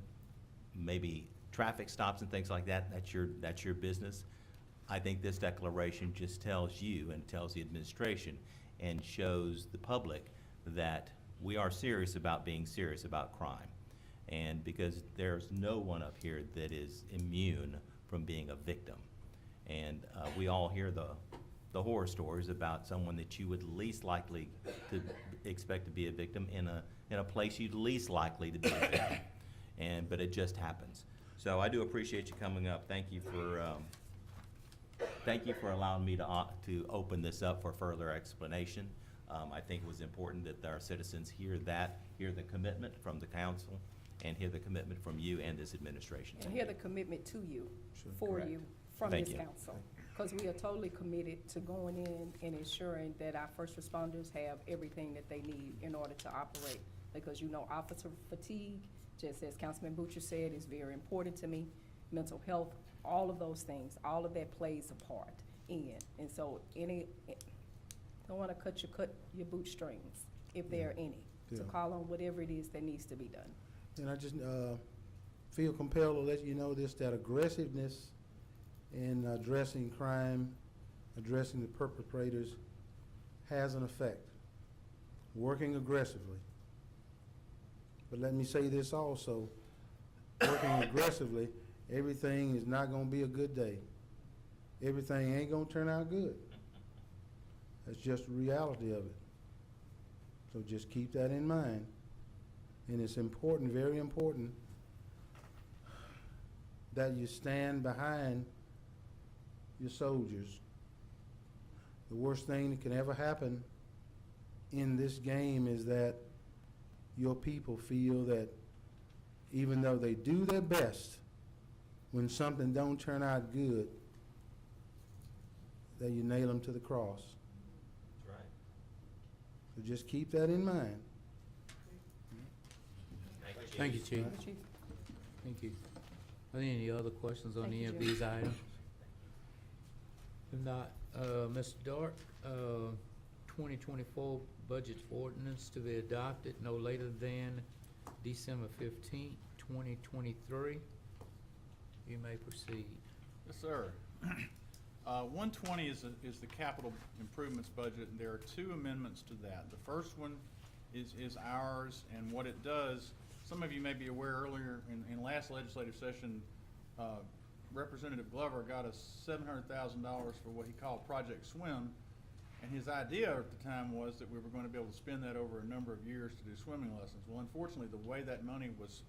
maybe traffic stops and things like that. That's your business. I think this declaration just tells you and tells the administration and shows the public that we are serious about being serious about crime. And because there's no one up here that is immune from being a victim. And we all hear the horror stories about someone that you would least likely to expect to be a victim in a place you'd least likely to be a victim. But it just happens. So I do appreciate you coming up. Thank you for allowing me to open this up for further explanation. I think it was important that our citizens hear the commitment from the council, and hear the commitment from you and this administration. And hear the commitment to you, Sure. for Correct. you, from Thank this you. council. Because we are totally committed to going in and ensuring that our first responders have everything that they need in order to operate. Because, you know, officer fatigue, just as Councilman Butcher said, is very important to me. Mental health, all of those things, all of that plays a part in. And so don't want to cut your bootstrings, if there are any. So Yeah. call on whatever it is that needs to be done. And I just feel compelled to let you know this, that aggressiveness in addressing crime, addressing the perpetrators, has an effect, working aggressively. But let me say this also, working aggressively, everything is not gonna be a good day. Everything ain't gonna turn out good. That's just the reality of it. So just keep that in mind. And it's important, very important, that you stand behind your soldiers. The worst thing that can ever happen in this game is that your people feel that even though they do their best, when something don't turn out good, that you nail them to the cross. That's right. So just keep that in mind. Thank you, Chief. Chief? Thank you. Are there any other questions on Thank any you, of Jim. these items? If not, Mr. Dart, 2024 budget ordinance to be adopted no later than December 15th, 2023. You may proceed. Yes, sir. 120 is the capital improvements budget, and there are two amendments to that. The first one is ours, and what it does, some of you may be aware earlier in last legislative session, Representative Glover got us $700,000 for what he called Project Swim, and his idea at the time was that we were going to be able to spend that over a number of years to do swimming lessons. Well, unfortunately, the way that money was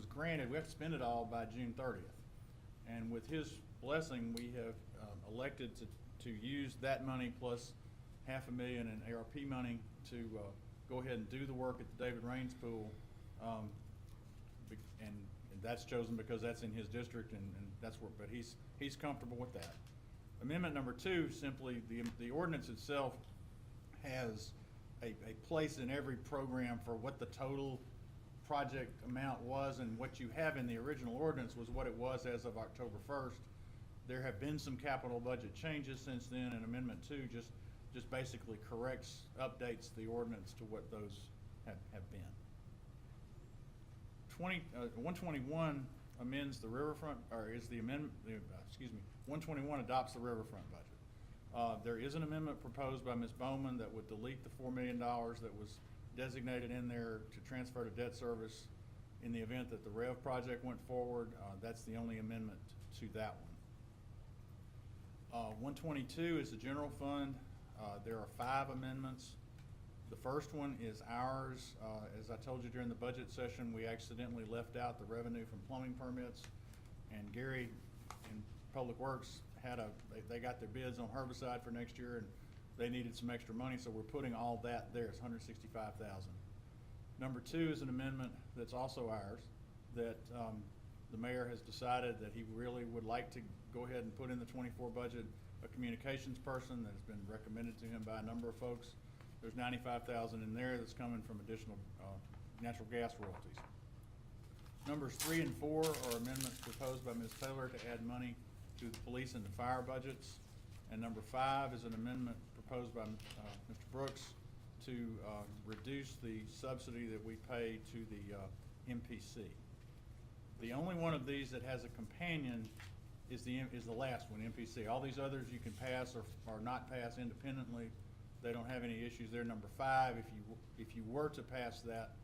granted, we have to spend it all by June 30th. And with his blessing, we have elected to use that money plus $500,000 in ARP money to go ahead and do the work at the David Raines Pool. And that's chosen because that's in his district, and that's where, but he's comfortable with that. Amendment number 2, simply the ordinance itself has a place in every program for what the total project amount was, and what you have in the original ordinance was what it was as of October 1st. There have been some capital budget changes since then, and Amendment 2 just basically corrects, updates the ordinance to what those have been. 121 amends the riverfront, or is the amendment, 121 adopts the riverfront budget. There is an amendment proposed by Ms. Bowman that would delete the $4 million that was designated in there to transfer to debt service in the event that the REV project went forward. That's the only amendment to that one. 122 is the general fund. There are 5 amendments. The first one is ours. As I told you during the budget session, we accidentally left out the revenue from plumbing permits. And Gary in Public Works they got their bids on herbicide for next year, and they needed some extra money, so we're putting all that there. It's $165,000. Number 2 is an amendment that's also ours, that the mayor has decided that he really would like to go ahead and put in the 24 budget a communications person that has been recommended to him by a number of folks. There's $95,000 in there that's coming from additional natural gas royalties. Numbers 3 and 4 are amendments proposed by Ms. Taylor to add money to the police and the fire budgets. And number 5 is an amendment proposed by Mr. Brooks to reduce the subsidy that we pay to the MPC. The only one of these that has a companion is the last one, MPC. All these others you can pass or not pass independently. They don't have any issues there. Number 5, if you were to pass that,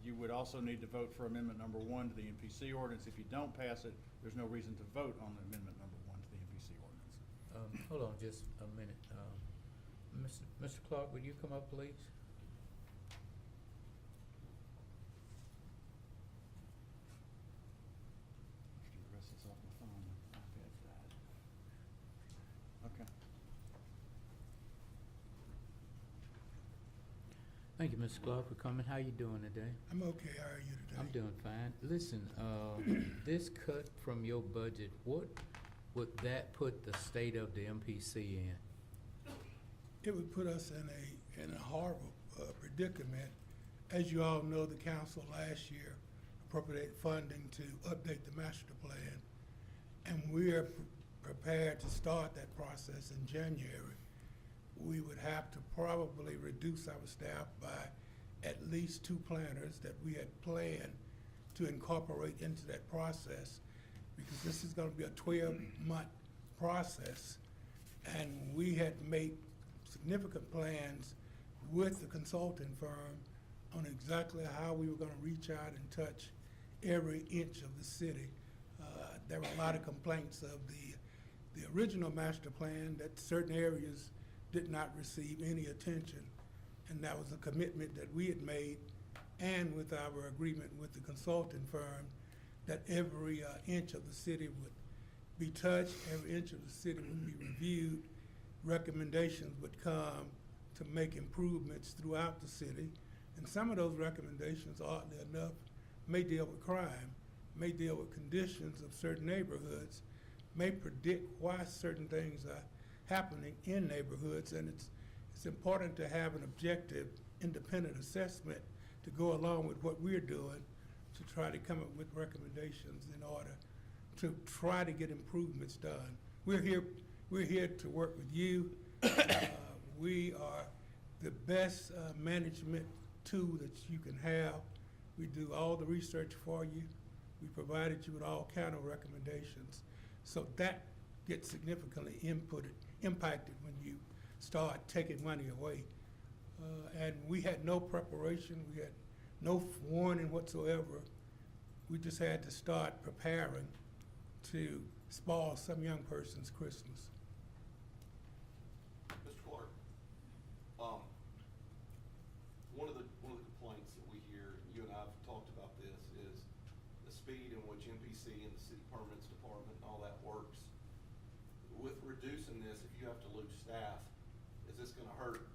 you would also need to vote for amendment number 1 to the MPC ordinance. If you don't pass it, there's no reason to vote on amendment number 1 to the MPC ordinance. Hold on just a minute. Mr. Clark, would you come up, please? The rest is off my phone. My iPad's died. Okay. Thank you, Mr. Clark, for coming. How you doing today? I'm okay. How are you today? I'm doing fine. Listen, this cut from your budget, what would that put the state of the MPC in? It would put us in a horrible predicament. As you all know, the council last year appropriated funding to update the master plan, and we are prepared to start that process in January. We would have to probably reduce our staff by at least 2 planners that we had planned to incorporate into that process, because this is going to be a 12-month process, and we had made significant plans with the consulting firm on exactly how we were going to reach out and touch every inch of the city. There were a lot of complaints of the original master plan that certain areas did not receive any attention, and that was a commitment that we had made, and with our agreement with the consulting firm, that every inch of the city would be touched, every inch of the city would be reviewed, recommendations would come to make improvements throughout the city, and some of those recommendations, oddly enough, may deal with crime, may deal with conditions of certain neighborhoods, may predict why certain things are happening in neighborhoods, and it's important to have an objective, independent assessment to go along with what we're doing to try to come up with recommendations in order to try to get improvements done. We're here to work with you. We are the best management tool that you can have. We do all the research for you. We provided you with all kind of recommendations. So that gets significantly impacted when you start taking money away. And we had no preparation. We had no warning whatsoever. We just had to start preparing to spoil some young person's Christmas. Mr. Clark, one of the complaints that we hear, and you and I have talked about this, is the speed in which MPC and the city permits department and all that works. With reducing this, if you have to lose staff, is this gonna hurt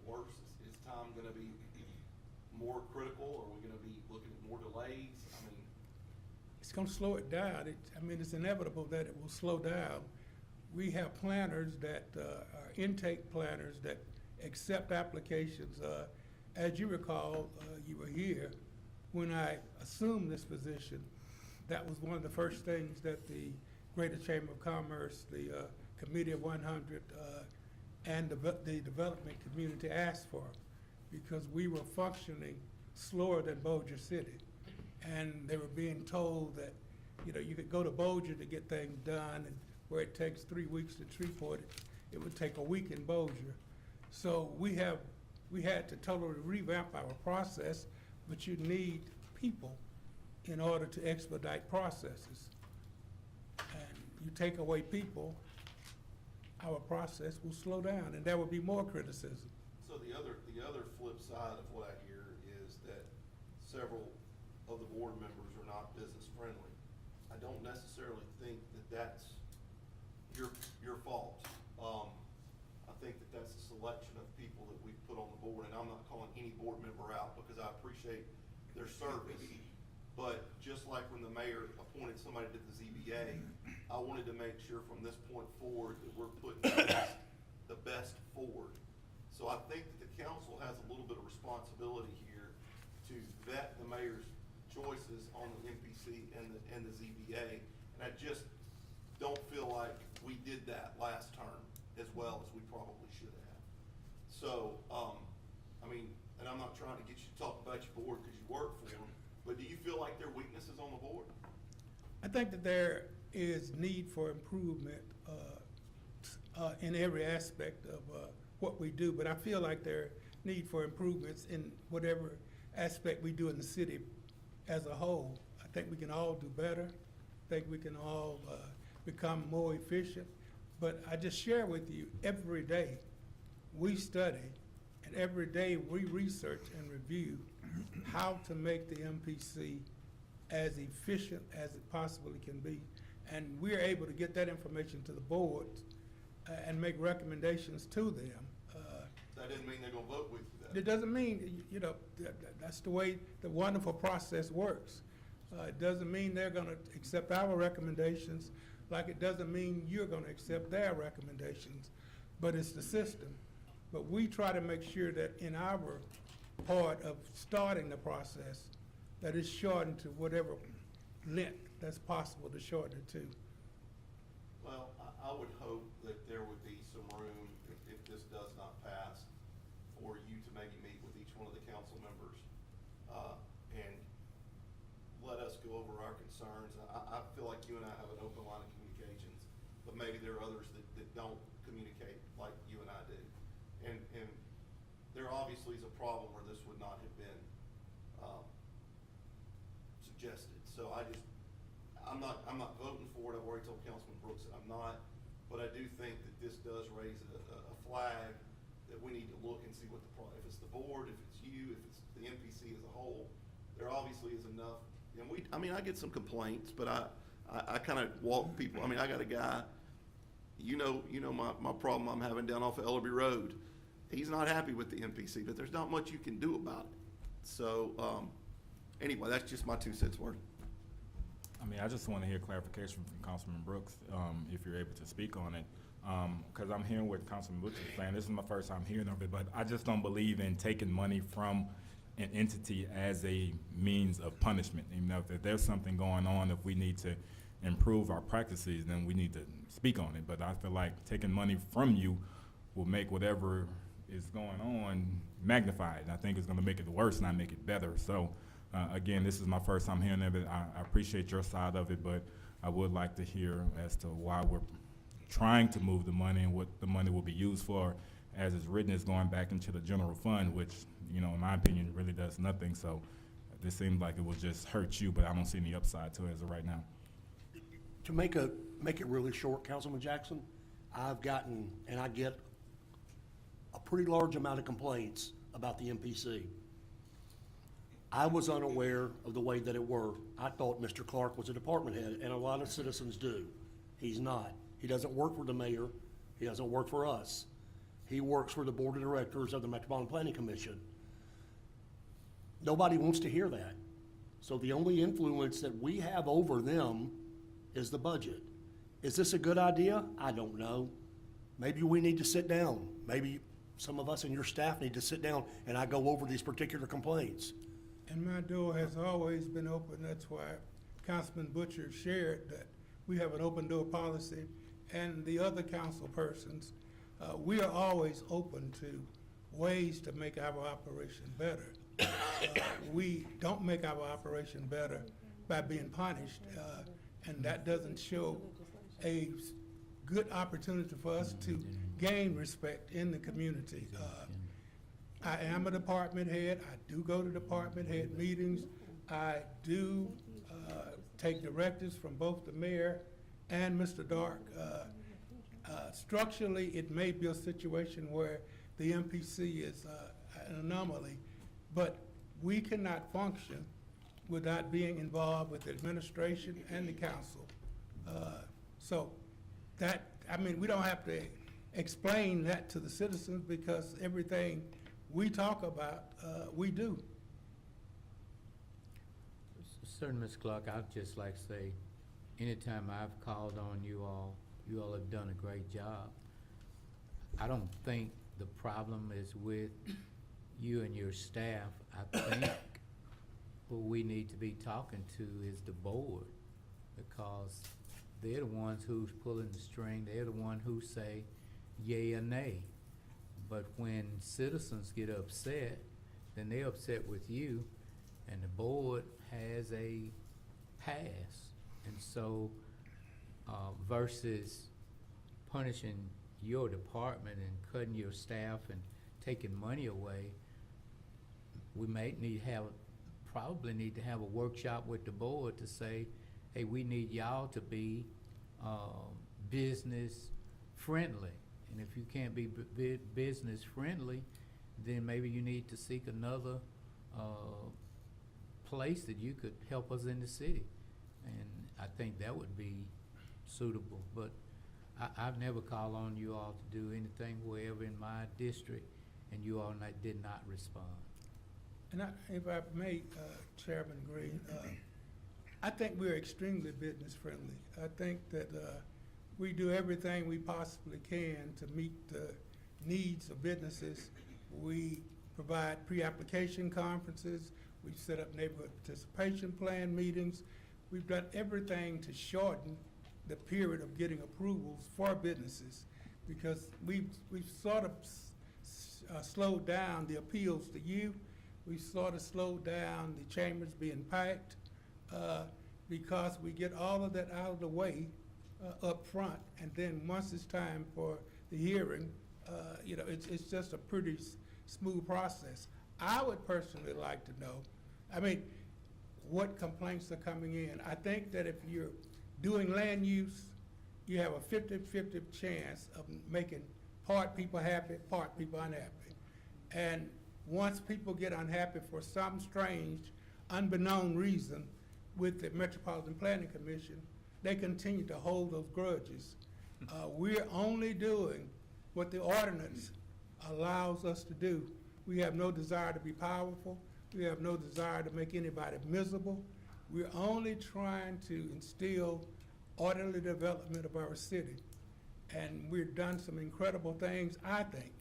worse? Is time gonna be more critical? Are we gonna be looking at more delays? I mean, It's going to slow it down. It's inevitable that it will slow down. We have planners that are intake planners that accept applications. As you recall, you were here. when I assumed this position, that was one of the first things that the Greater Chamber of Commerce, the Committee of 100, and the development community asked for, because we were functioning slower than Bossier City. And they were being told that, you know, you could go to Bossier to get things done, and where it takes 3 weeks to Shreveport, it would take a week in Bossier. So we had to totally revamp our process, but you need people in order to expedite processes. And you take away people, our process will slow down, and there will be more criticism. So the other flip side of what I hear is that several of the board members are not business friendly. I don't necessarily think that that's your fault. I think that that's a selection of people that we've put on the board, and I'm not calling any board member out because I appreciate their service. But just like when the mayor appointed somebody to the ZBA, I wanted to make sure from this point forward that we're putting the best forward. So I think that the council has a little bit of responsibility here to vet the mayor's choices on the MPC and the ZBA. And I just don't feel like we did that last term as well as we probably should have. So, I mean, and I'm not trying to get you to talk about your board because you work for them, but do you feel like there are weaknesses on the board? I think that there is need for improvement in every aspect of what we do, but I feel like there need for improvements in whatever aspect we do in the city as a whole. I think we can all do better. I think we can all become more efficient. But I just share with you, every day we study, and every day we research and review how to make the MPC as efficient as it possibly can be. And we're able to get that information to the boards and make recommendations to them. That doesn't mean they're gonna vote with you, though. It doesn't mean, you know, that's the way the wonderful process works. It doesn't mean they're gonna accept our recommendations, like it doesn't mean you're gonna accept their recommendations, but it's the system. But we try to make sure that in our part of starting the process, that it's shortened to whatever length that's possible to shorten it to. Well, I would hope that there would be some room, if this does not pass, for you to maybe meet with each one of the council members, and let us go over our concerns. I feel like you and I have an open line of communications, but maybe there are others that don't communicate like you and I do. And there obviously is a problem where this would not have been, suggested. So I'm not voting for it. I've already told Councilman Brooks that I'm not, but I do think that this does raise a flag that we need to look and see what if it's the board, if it's you, if it's the MPC as a whole, there obviously is enough. And I mean, I get some complaints, but I kind of walk people. I mean, I got a guy, you know my problem I'm having down off of Ellerby Road. He's not happy with the MPC, but there's not much you can do about it. So, anyway, that's just my 2 cents worth. I mean, I just want to hear clarification from Councilman Brooks, if you're able to speak on it. Because I'm hearing what Councilman Brooks is saying. This is my first time hearing of it, but I just don't believe in taking money from an entity as a means of punishment. You know, if there's something going on, if we need to improve our practices, then we need to speak on it. But I feel like taking money from you will make whatever is going on magnified. And I think it's going to make it worse, not make it better. So, again, this is my first time hearing of it. I appreciate your side of it, but I would like to hear as to why we're trying to move the money and what the money will be used for. As it's written, it's going back into the general fund, which, you know, in my opinion, really does nothing. So this seems like it will just hurt you, but I don't see any upside to it as of right now. To make it really short, Councilman Jackson, I've gotten, and I get a pretty large amount of complaints about the MPC. I was unaware of the way that it worked. I thought Mr. Clark was a department head, and a lot of citizens do. He's not. He doesn't work for the mayor. He doesn't work for us. He works for the board of directors of the Metropolitan Planning Commission. Nobody wants to hear that. So the only influence that we have over them is the budget. Is this a good idea? I don't know. Maybe we need to sit down. Maybe some of us and your staff need to sit down and I go over these particular complaints. And my door has always been open. That's why Councilman Butcher shared that we have an open door policy. And the other council persons, we are always open to ways to make our operation better. We don't make our operation better by being punished, and that doesn't show a good opportunity for us to gain respect in the community. I am a department head. I do go to department head meetings. I do take directives from both the mayor and Mr. Dark. Structurally, it may be a situation where the MPC is an anomaly, but we cannot function without being involved with the administration and the council. So that, I mean, we don't have to explain that to the citizens because everything we talk about, we do. Certainly, Ms. Clark, I'd just like to say, anytime I've called on you all have done a great job. I don't think the problem is with you and your staff. I think who we need to be talking to is the board, because they're the ones who's pulling the string. They're the one who say yay or nay. But when citizens get upset, then they're upset with you, and the board has a pass. And so, versus punishing your department and cutting your staff and taking money away, we may probably need to have a workshop with the board to say, hey, we need y'all to be business friendly. And if you can't be business friendly, then maybe you need to seek another place that you could help us in the city. And I think that would be suitable. But I've never called on you all to do anything wherever in my district, and you all did not respond. And if I may, Chairman Green, I think we're extremely business friendly. I think that we do everything we possibly can to meet the needs of businesses. We provide pre-application conferences. We've set up neighborhood participation plan meetings. We've done everything to shorten the period of getting approvals for businesses, because we've sort of slowed down the appeals to you. We sort of slowed down the chambers being packed because we get all of that out of the way up front, and then once it's time for the hearing, it's just a pretty smooth process. I would personally like to know, what complaints are coming in. I think that if you're doing land use, you have a 50-50 chance of making part people happy, part people unhappy. And once people get unhappy for some strange, unbeknown reason with the Metropolitan Planning Commission, they continue to hold those grudges. We're only doing what the ordinance allows us to do. We have no desire to be powerful. We have no desire to make anybody miserable. We're only trying to instill orderly development of our city. And we've done some incredible things, I think,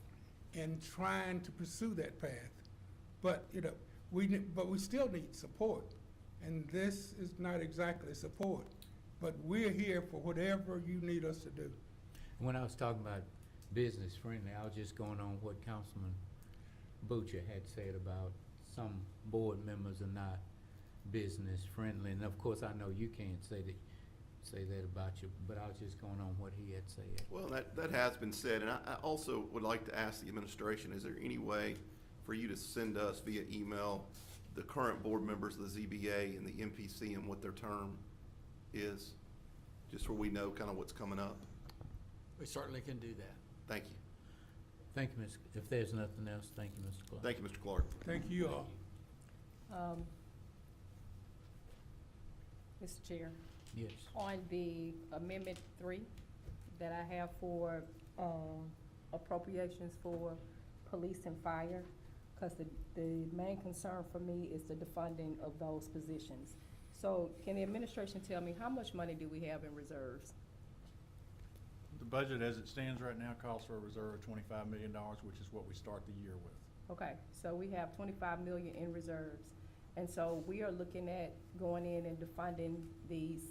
in trying to pursue that path. But, we still need support. And this is not exactly support. But we're here for whatever you need us to do. When I was talking about business friendly, I was just going on what Councilman Butcher had said about some board members are not business friendly. And of course, I know you can't say that about you, but I was just going on what he had said. Well, that has been said, and I also would like to ask the administration, is there any way for you to send us via email the current board members of the ZBA and the MPC and what their term is, just so we know kind of what's coming up? We certainly can do that. Thank you. Thank you, if there's nothing else, thank you, Mr. Clark. Thank you, Mr. Clark. Thank you all. Mr. Chair, Yes. on the Amendment 3 that I have for appropriations for police and fire, because the main concern for me is the defunding of those positions. So can the administration tell me how much money do we have in reserves? The budget as it stands right now calls for a reserve of $25 million, which is what we start the year with. Okay, so we have 25 million in reserves. And so we are looking at going in and defunding these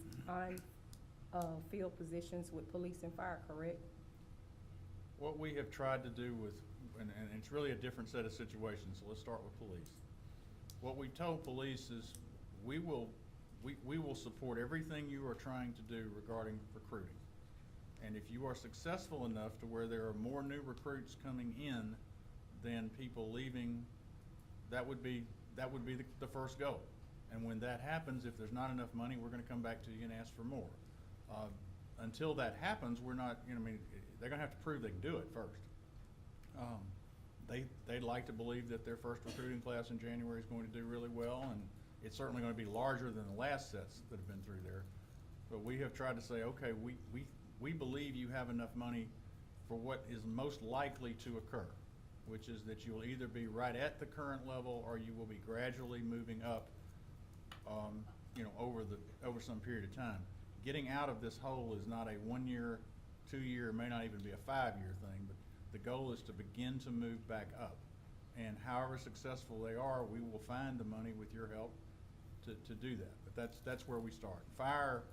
field positions with police and fire, correct? What we have tried to do with, and it's really a different set of situations, so let's start with police. What we told police is, we will support everything you are trying to do regarding recruiting. And if you are successful enough to where there are more new recruits coming in than people leaving, that would be the first goal. And when that happens, if there's not enough money, we're gonna come back to you and ask for more. Until that happens, we're not, I mean, they're gonna have to prove they can do it first. They'd like to believe that their first recruiting class in January is going to do really well, and it's certainly gonna be larger than the last sets that have been through there. But we have tried to say, okay, we believe you have enough money for what is most likely to occur, which is that you will either be right at the current level or you will be gradually moving up, over some period of time. Getting out of this hole is not a 1 year, 2 year, may not even be a 5-year thing, but the goal is to begin to move back up. And however successful they are, we will find the money with your help to do that. But that's where we start. Fire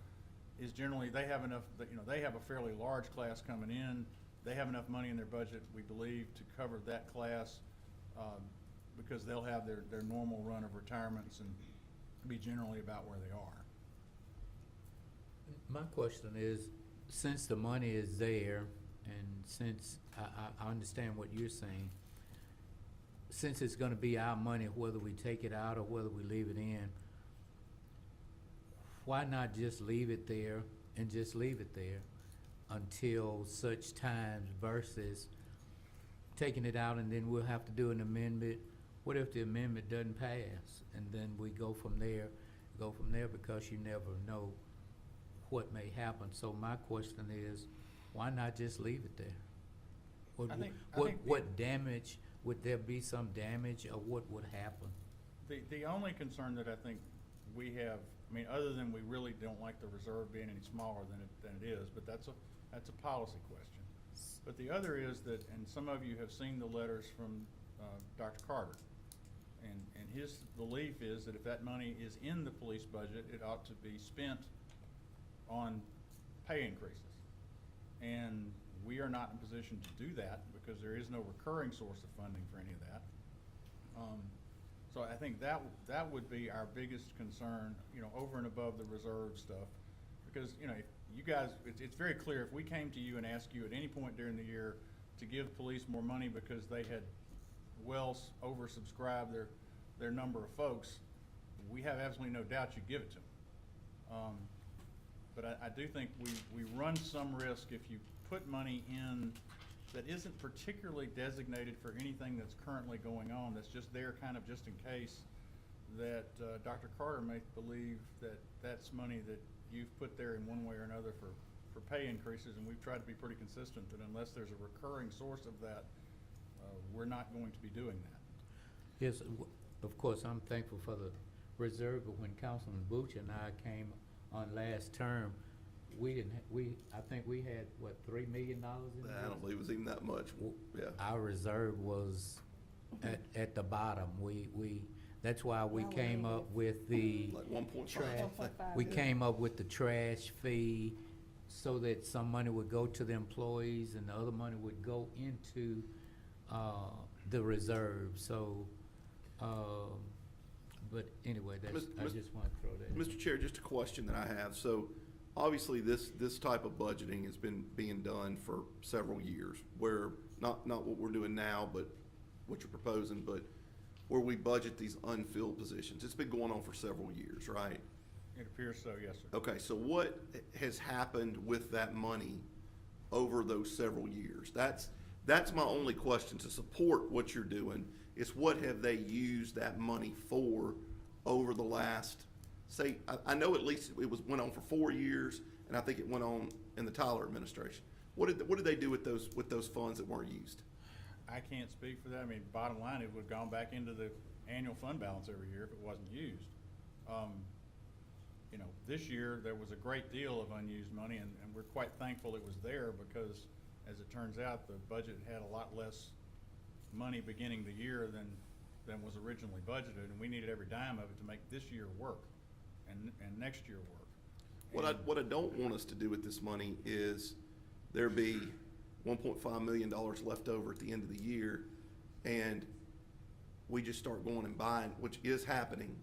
is generally, they have enough, they have a fairly large class coming in. They have enough money in their budget, we believe, to cover that class, because they'll have their normal run of retirements and be generally about where they are. My question is, since the money is there, and since I understand what you're saying, since it's gonna be our money, whether we take it out or whether we leave it in, why not just leave it there and just leave it there until such times versus taking it out and then we'll have to do an amendment? What if the amendment doesn't pass? And then we go from there because you never know what may happen. So my question is, why not just leave it there? What damage, would there be some damage, or what would happen? The only concern that I think we have, I mean, other than we really don't like the reserve being any smaller than it is, but that's a policy question. But the other is that, and some of you have seen the letters from Dr. Carter, and his belief is that if that money is in the police budget, it ought to be spent on pay increases. And we are not in a position to do that because there is no recurring source of funding for any of that. So I think that would be our biggest concern, over and above the reserve stuff. Because, you guys, it's very clear, if we came to you and asked you at any point during the year to give police more money because they had well oversubscribed their number of folks, we have absolutely no doubt you'd give it to them. But I do think we run some risk if you put money in that isn't particularly designated for anything that's currently going on, that's just there kind of just in case, that Dr. Carter may believe that that's money that you've put there in one way or another for pay increases, and we've tried to be pretty consistent that unless there's a recurring source of that, we're not going to be doing that. Yes, of course, I'm thankful for the reserve, but when Councilman Butcher and I came on last term, I think we had, what, $3 million in there? I don't believe it was even that much, yeah. Our reserve was at the bottom. That's why we came up with the Like 1.5. trash. 1.5 We million. came up with the trash fee so that some money would go to the employees and the other money would go into the reserve. So, but anyway, I just want to throw that in. Mr. Chair, just a question that I have. So obviously this type of budgeting has been being done for several years, where not what we're doing now, but what you're proposing, but where we budget these unfilled positions. It's been going on for several years, right? It appears so, yes, sir. Okay, so what has happened with that money over those several years? That's my only question to support what you're doing, is what have they used that money for over the last, say, I know at least went on for 4 years, and I think it went on in the Tyler administration. What did they do with those funds that weren't used? I can't speak for that. I mean, bottom line, it would have gone back into the annual fund balance every year if it wasn't used. This year, there was a great deal of unused money, and we're quite thankful it was there because, as it turns out, the budget had a lot less money beginning the year than than was originally budgeted, and we needed every dime of it to make this year work and next year work. What I don't want us to do with this money is there be $1.5 million left over at the end of the year, and we just start going and buying, which is happening.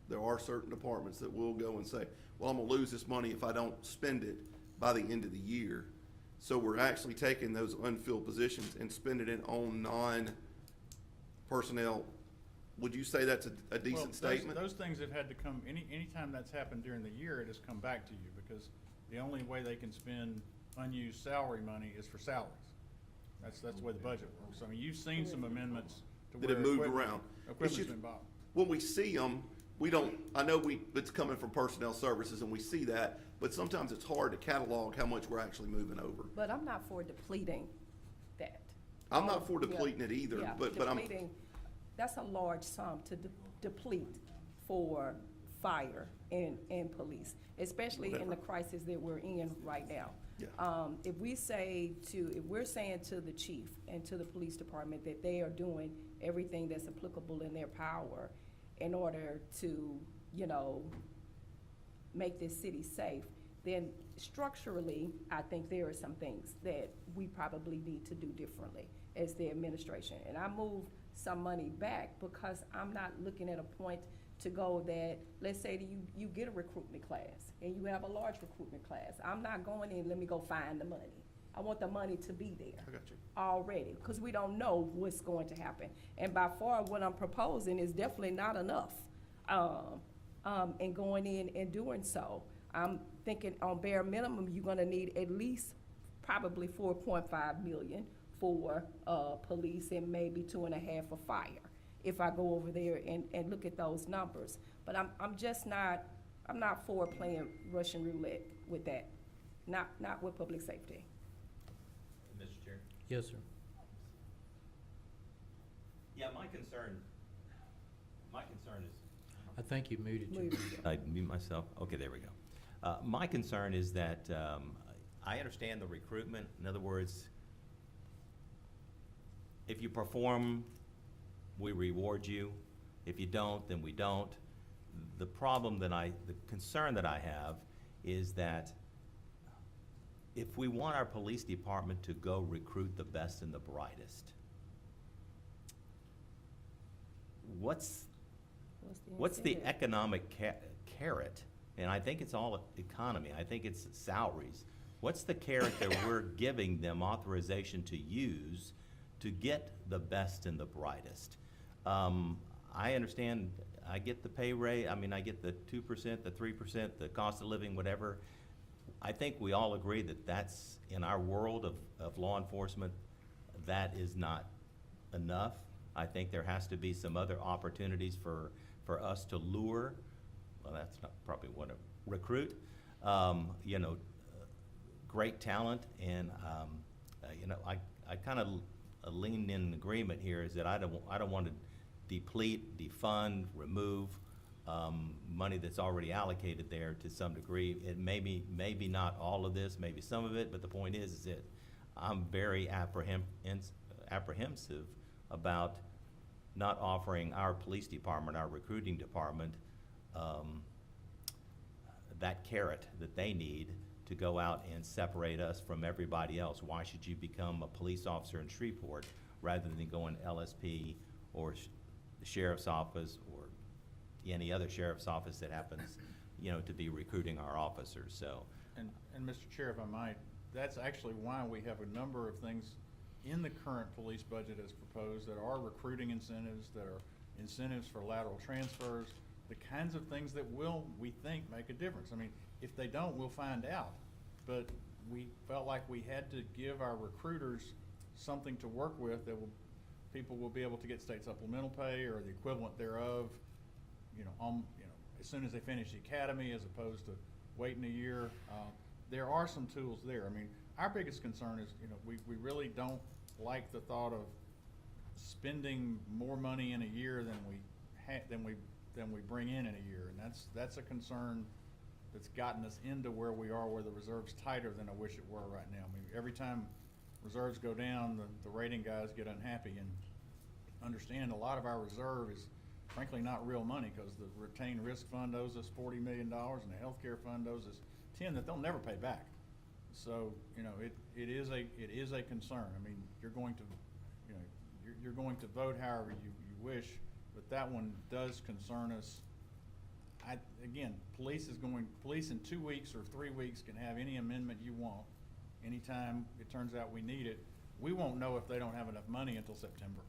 There are certain departments that will go and say, well, I'm gonna lose this money if I don't spend it by the end of the year. So we're actually taking those unfilled positions and spending it on non-personnel. Would you say that's a Well, decent statement? Those things have had to come, anytime that's happened during the year, it has come back to you, because the only way they can spend unused salary money is for salaries. That's the way the budget works. I mean, you've seen some amendments to That where have moved equipment- around. It's Equipment's just- been bought. When we see them, we don't, I know it's coming from personnel services and we see that, but sometimes it's hard to catalog how much we're actually moving over. But I'm not for depleting that. I'm not for Yeah, depleting it either, yeah, but I'm, depleting, that's a large sum to deplete for fire and police, especially in the crisis that we're in right now. Yeah. If we're saying to the chief and to the police department that they are doing everything that's applicable in their power in order to, make this city safe, then structurally, I think there are some things that we probably need to do differently as the administration. And I moved some money back because I'm not looking at a point to go that, let's say that you get a recruitment class and you have a large recruitment class. I'm not going in, let me go find the money. I want the money to be there I got you. already, because we don't know what's going to happen. And by far, what I'm proposing is definitely not enough, and going in and doing so. I'm thinking on bare minimum, you're gonna need at least probably 4.5 million for, police and maybe 2.5 for fire, if I go over there and look at those numbers. But I'm not for playing Russian roulette with that, not with public safety. Mr. Chair? Yes, sir. Yeah, my concern is, I think you muted you. Move. I mute myself? Okay, there we go. My concern is that I understand the recruitment. In other words, if you perform, we reward you. If you don't, then we don't. The concern that I have is that if we want our police department to go recruit the best and the brightest, what's the incentive? economic carrot? And I think it's all economy. I think it's salaries. What's the carrot that we're giving them authorization to use to get the best and the brightest? I understand, I get the pay rate, I get the 2%, the 3%, the cost of living, whatever. I think we all agree that that's, in our world of law enforcement, that is not enough. I think there has to be some other opportunities for us to lure, well, that's not probably what, recruit, great talent, and, I kind of lean in agreement here is that I don't want to deplete, defund, remove money that's already allocated there to some degree. It maybe not all of this, maybe some of it, but the point is that I'm very apprehensive about not offering our police department, our recruiting department, that carrot that they need to go out and separate us from everybody else. Why should you become a police officer in Shreveport rather than going LSP or the sheriff's office or any other sheriff's office that happens, to be recruiting our officers, so. And Mr. Chair, if I might, that's actually why we have a number of things in the current police budget as proposed that are recruiting incentives, that are incentives for lateral transfers, the kinds of things that will, we think, make a difference. I mean, if they don't, we'll find out. But we felt like we had to give our recruiters something to work with that people will be able to get state supplemental pay or the equivalent thereof, as soon as they finish the academy, as opposed to waiting a year. There are some tools there. I mean, our biggest concern is, we really don't like the thought of spending more money in a year than we bring in a year, and that's a concern that's gotten us into where we are, where the reserve's tighter than I wish it were right now. I mean, every time reserves go down, the rating guys get unhappy, and understand, a lot of our reserve is frankly not real money, because the retained risk fund owes us $40 million, and the healthcare fund owes us 10 that they'll never pay back. So, you know, it is a concern. I mean, you're going to, you know, you're going to vote however you wish, but that one does concern us. Again, police in 2 weeks or 3 weeks can have any amendment you want. Anytime it turns out we need it, we won't know if they don't have enough money until September,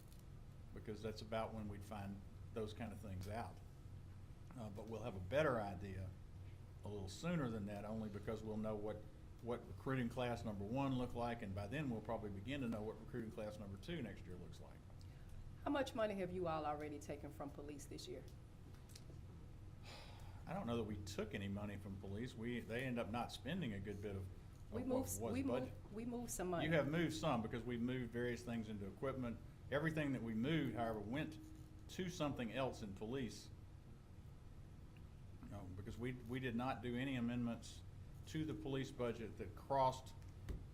because that's about when we'd find those kind of things out. But we'll have a better idea a little sooner than that, only because we'll know what recruiting class number 1 look like, and by then we'll probably begin to know what recruiting class number 2 next year looks like. How much money have you all already taken from police this year? I don't know that we took any money from police. They end up not spending a good bit of what was budgeted. We moved some money. You have moved some, because we've moved various things into equipment. Everything that we moved, however, went to something else in police. No, because we did not do any amendments to the police budget that crossed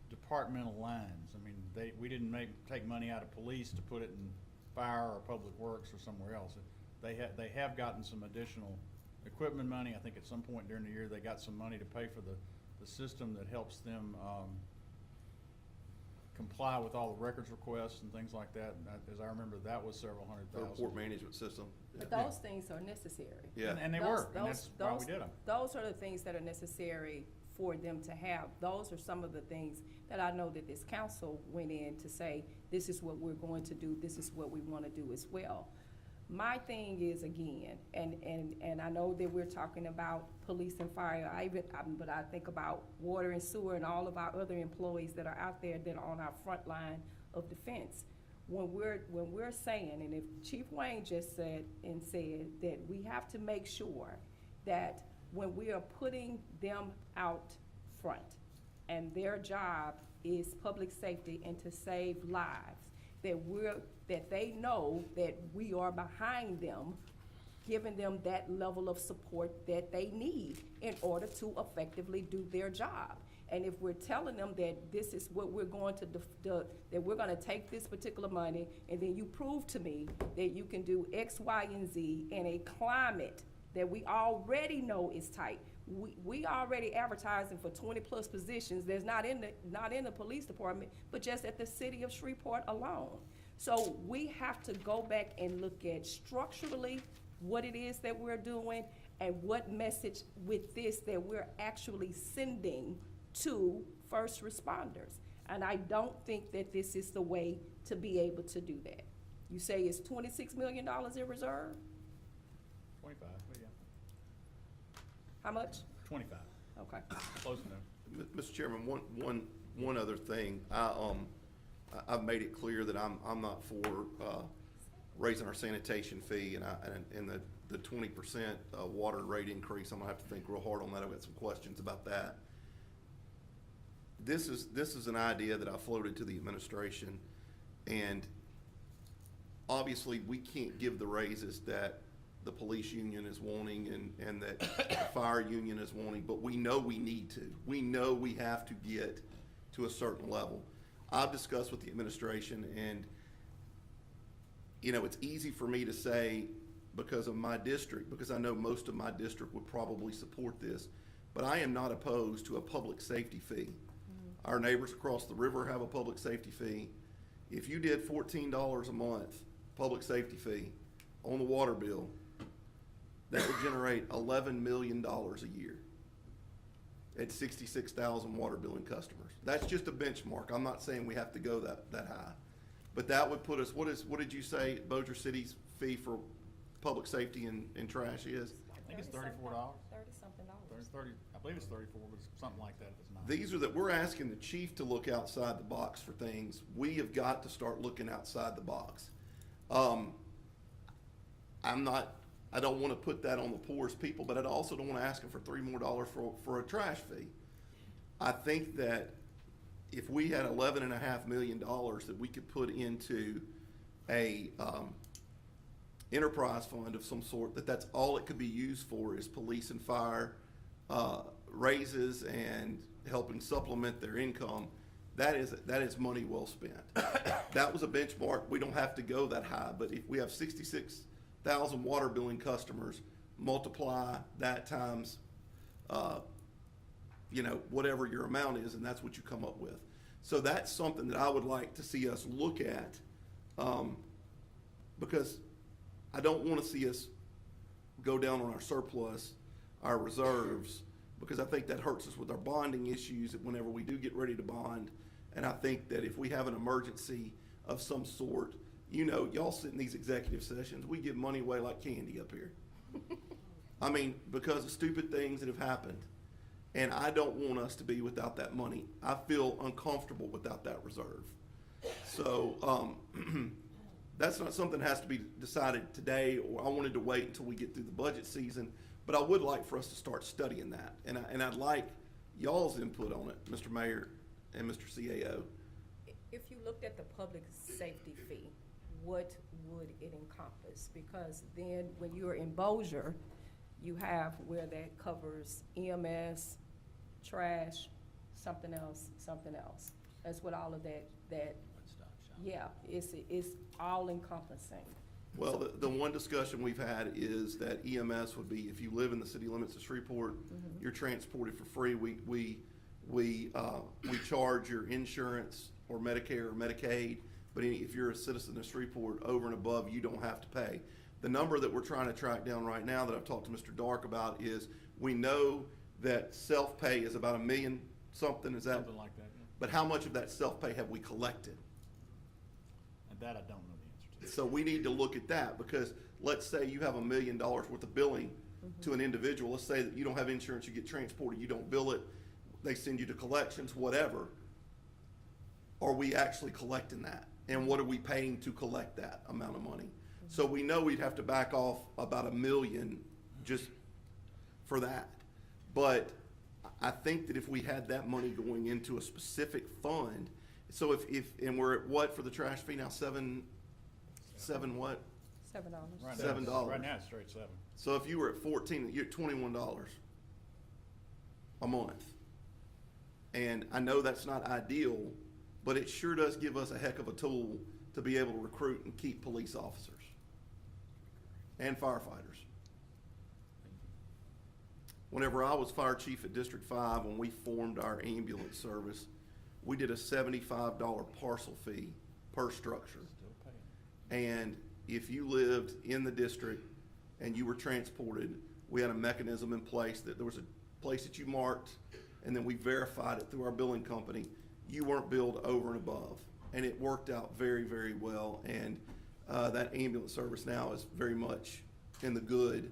departmental lines. I mean, we didn't take money out of police to put it in fire or public works or somewhere else. They have gotten some additional equipment money. I think at some point during the year they got some money to pay for the system that helps them comply with all the records requests and things like that. And as I remember, that was several $100,000. Report management system. But those things are necessary. Yeah. And they were, and that's why we did them. Those are the things that are necessary for them to have. Those are some of the things that I know that this council went in to say, this is what we're going to do, this is what we want to do as well. My thing is, again, and I know that we're talking about police and fire, but I think about water and sewer and all of our other employees that are out there that are on our front line of defense. When we're saying, and if Chief Wayne just said that we have to make sure that when we are putting them out front and their job is public safety and to save lives, that they know that we are behind them, giving them that level of support that they need in order to effectively do their job. And if we're telling them that this is what we're going to that we're going to take this particular money, and then you prove to me that you can do X, Y, and Z in a climate that we already know is tight. We already advertising for 20+ positions. There's not in the police department, but just at the city of Shreveport alone. So we have to go back and look at structurally what it is that we're doing and what message with this that we're actually sending to first responders. And I don't think that this is the way to be able to do that. You say it's $26 million in reserve? 25, but yeah. How much? 25, Okay. close enough. Mr. Chairman, one other thing. I've made it clear that I'm not for raising our sanitation fee, and the 20% water rate increase. I'm gonna have to think real hard on that. I've got some questions about that. This is an idea that I floated to the administration, and obviously we can't give the raises that the police union is wanting and that the fire union is wanting, but we know we need to. We know we have to get to a certain level. I've discussed with the administration, and you know, it's easy for me to say because of my district, because I know most of my district would probably support this, but I am not opposed to a public safety fee. Our neighbors across the river have a public safety fee. If you did $14 a month public safety fee on the water bill, that would generate $11 million a year at 66,000 water billing customers. That's just a benchmark. I'm not saying we have to go that high. But that would put us, what did you say Bossier City's fee for public safety and trash is? I think it's $34. 30-something dollars. 30, I believe it's 34, but it's something like that if it's not. These are that we're asking the chief to look outside the box for things. We have got to start looking outside the box. I don't want to put that on the poorest people, but I also don't want to ask them for $3 more for a trash fee. I think that if we had $11.5 million that we could put into a enterprise fund of some sort, that's all it could be used for is police and fire raises and helping supplement their income. That is money well spent. that was a benchmark. We don't have to go that high, but if we have 66,000 water billing customers, multiply that times, whatever your amount is, and that's what you come up with. So that's something that I would like to see us look at, because I don't want to see us go down on our surplus, our reserves, because I think that hurts us with our bonding issues whenever we do get ready to bond. And I think that if we have an emergency of some sort, y'all sit in these executive sessions, we give money away like candy up here. I mean, because of stupid things that have happened. And I don't want us to be without that money. I feel uncomfortable without that reserve. So, that's not something that has to be decided today, or I wanted to wait until we get through the budget season. But I would like for us to start studying that. And I'd like y'all's input on it, Mr. Mayor and Mr. CAO. If you looked at the public safety fee, what would it encompass? Because then when you're in Bossier, you have where that covers EMS, trash, something else. That's what all of that, yeah, it's all encompassing. Well, the one discussion we've had is that EMS would be, if you live in the city limits of Shreveport, you're transported for free. We charge your insurance or Medicare or Medicaid, but if you're a citizen of Shreveport, over and above, you don't have to pay. The number that we're trying to track down right now that I've talked to Mr. Dark about is, we know that self-pay is about $1 million something, is that? Something like that, yeah. But how much of that self-pay have we collected? And that I don't know the answer to. So we need to look at that, because let's say you have $1 million worth of billing to an individual. Let's say that you don't have insurance, you get transported, you don't bill it, they send you to collections, whatever. Are we actually collecting that? And what are we paying to collect that amount of money? So we know we'd have to back off about $1 million just for that. But I think that if we had that money going into a specific fund, so and we're at what for the trash fee now, seven what? $7. Right $7. now, right now it's straight 7. So if you were at 14, you're at $21 a month. And I know that's not ideal, but it sure does give us a heck of a tool to be able to recruit and keep police officers and firefighters. Whenever I was fire chief at District 5, when we formed our ambulance service, we did a $75 parcel fee per structure. Still paying. And if you lived in the district and you were transported, we had a mechanism in place that there was a place that you marked, and then we verified it through our billing company. You weren't billed over and above. And it worked out very, very well. And that ambulance service now is very much in the good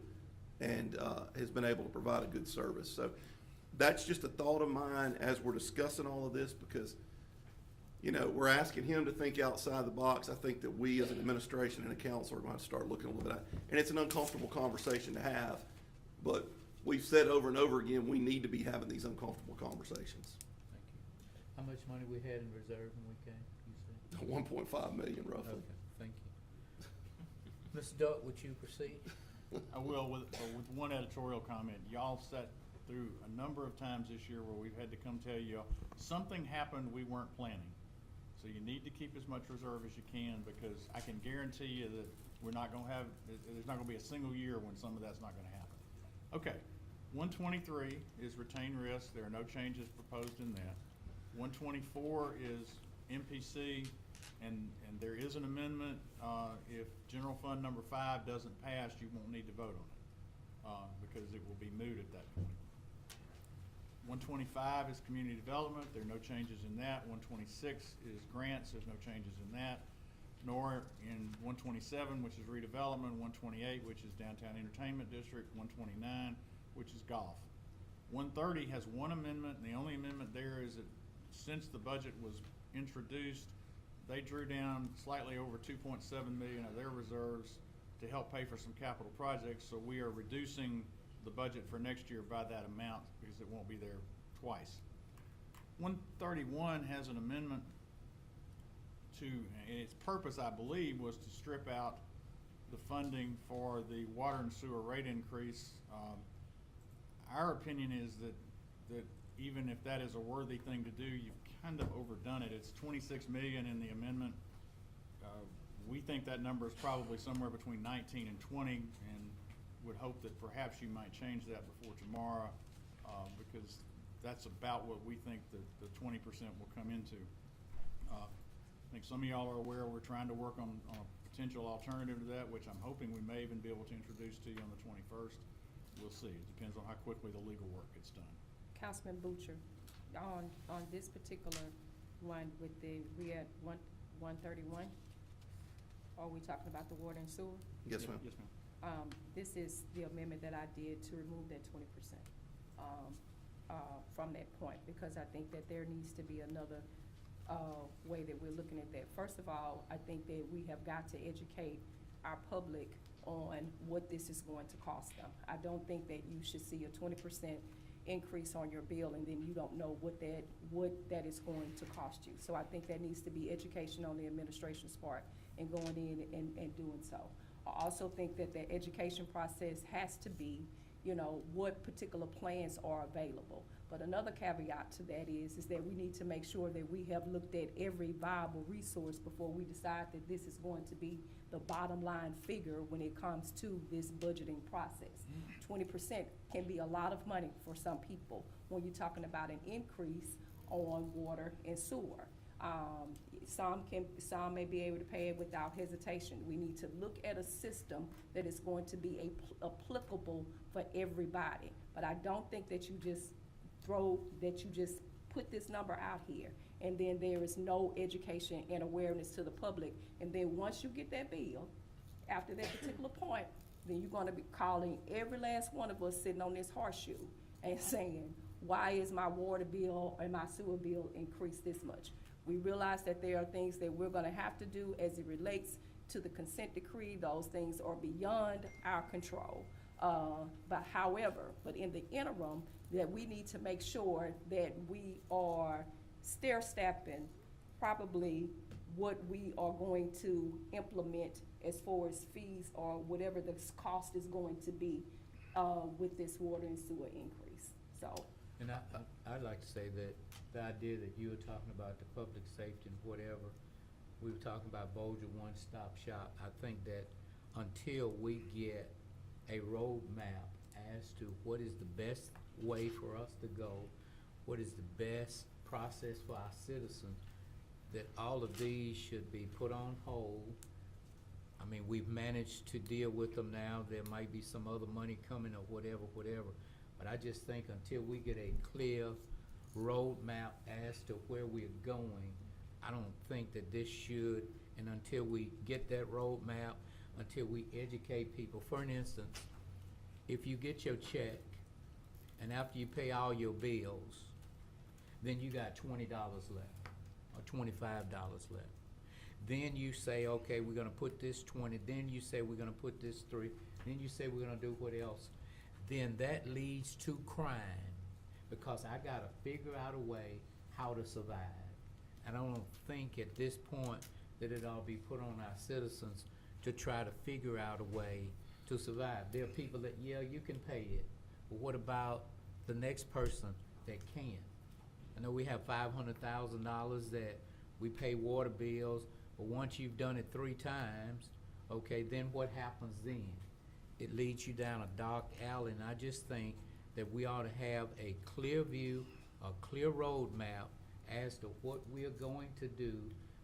and has been able to provide a good service. So that's just a thought of mine as we're discussing all of this, because we're asking him to think outside the box. I think that we as an administration and a council are going to start looking a little bit at, and it's an uncomfortable conversation to have, but we've said over and over again, we need to be having these uncomfortable conversations. Thank you. How much money we had in reserve when we came, you said? 1.5 million roughly. Okay, thank you. Mr. Duck, would you proceed? I will with one editorial comment. Y'all sat through a number of times this year where we've had to come tell you, something happened we weren't planning. So you need to keep as much reserve as you can, because I can guarantee you that there's not gonna be a single year when some of that's not gonna happen. Okay, 123 is retained risk. There are no changes proposed in that. 124 is MPC, and there is an amendment. If general fund number 5 doesn't pass, you won't need to vote on it, because it will be moot at that point. 125 is community development. There are no changes in that. 126 is grants. There's no changes in that. Nor in 127, which is redevelopment, 128, which is downtown entertainment district, 129, which is golf. 130 has one amendment, and the only amendment there is that since the budget was introduced, they drew down slightly over $2.7 million of their reserves to help pay for some capital projects, so we are reducing the budget for next year by that amount because it won't be there twice. 131 has an amendment to, and its purpose, I believe, was to strip out the funding for the water and sewer rate increase. Our opinion is that even if that is a worthy thing to do, you've kind of overdone it. It's $26 million in the amendment, We think that number is probably somewhere between 19 and 20, and would hope that perhaps you might change that before tomorrow, because that's about what we think the 20% will come into. I think some of y'all are aware we're trying to work on a potential alternative to that, which I'm hoping we may even be able to introduce to you on the 21st. We'll see. It depends on how quickly the legal work gets done. Councilman Butcher, on this particular one with we at 131, are we talking about the water and sewer? Yes, ma'am. Yes, ma'am. This is the amendment that I did to remove that 20% from that point, because I think that there needs to be another way that we're looking at that. First of all, I think that we have got to educate our public on what this is going to cost them. I don't think that you should see a 20% increase on your bill and then you don't know what that is going to cost you. So I think that needs to be education on the administration's part and going in and doing so. I also think that the education process has to be, you know, what particular plans are available. But another caveat to that is that we need to make sure that we have looked at every viable resource before we decide that this is going to be the bottom line figure when it comes to this budgeting process. 20% can be a lot of money for some people when you're talking about an increase on water and sewer. Some may be able to pay it without hesitation. We need to look at a system that is going to be applicable for everybody. But I don't think that you just put this number out here and then there is no education and awareness to the public. And then once you get that bill, after that particular point, then you're gonna be calling every last one of us sitting on this horseshoe and saying, why is my water bill and my sewer bill increased this much? We realize that there are things that we're gonna have to do as it relates to the consent decree. Those things are beyond our control. But in the interim, that we need to make sure that we are stair-stepping probably what we are going to implement as far as fees or whatever the cost is going to be with this water and sewer increase, so. And I'd like to say that the idea that you were talking about the public safety and whatever, we were talking about Bolger one-stop shop. I think that until we get a roadmap as to what is the best way for us to go, what is the best process for our citizens, that all of these should be put on hold. I mean, we've managed to deal with them now. There might be some other money coming or whatever. But I just think until we get a clear roadmap as to where we're going, I don't think that this should, and until we get that roadmap, until we educate people. For an instance, if you get your check and after you pay all your bills, then you got $20 left or $25 left. Then you say, okay, we're gonna put this 20, then you say we're gonna put this 3, then you say we're gonna do what else? Then that leads to crime, because I gotta figure out a way how to survive. And I don't think at this point that it ought to be put on our citizens to try to figure out a way to survive. There are people that, yeah, you can pay it, but what about the next person that can't? I know we have $500,000 that we pay water bills, but once you've done it 3 times, okay, then what happens then? It leads you down a dark alley, and I just think that we ought to have a clear view, a clear roadmap as to what we are going to do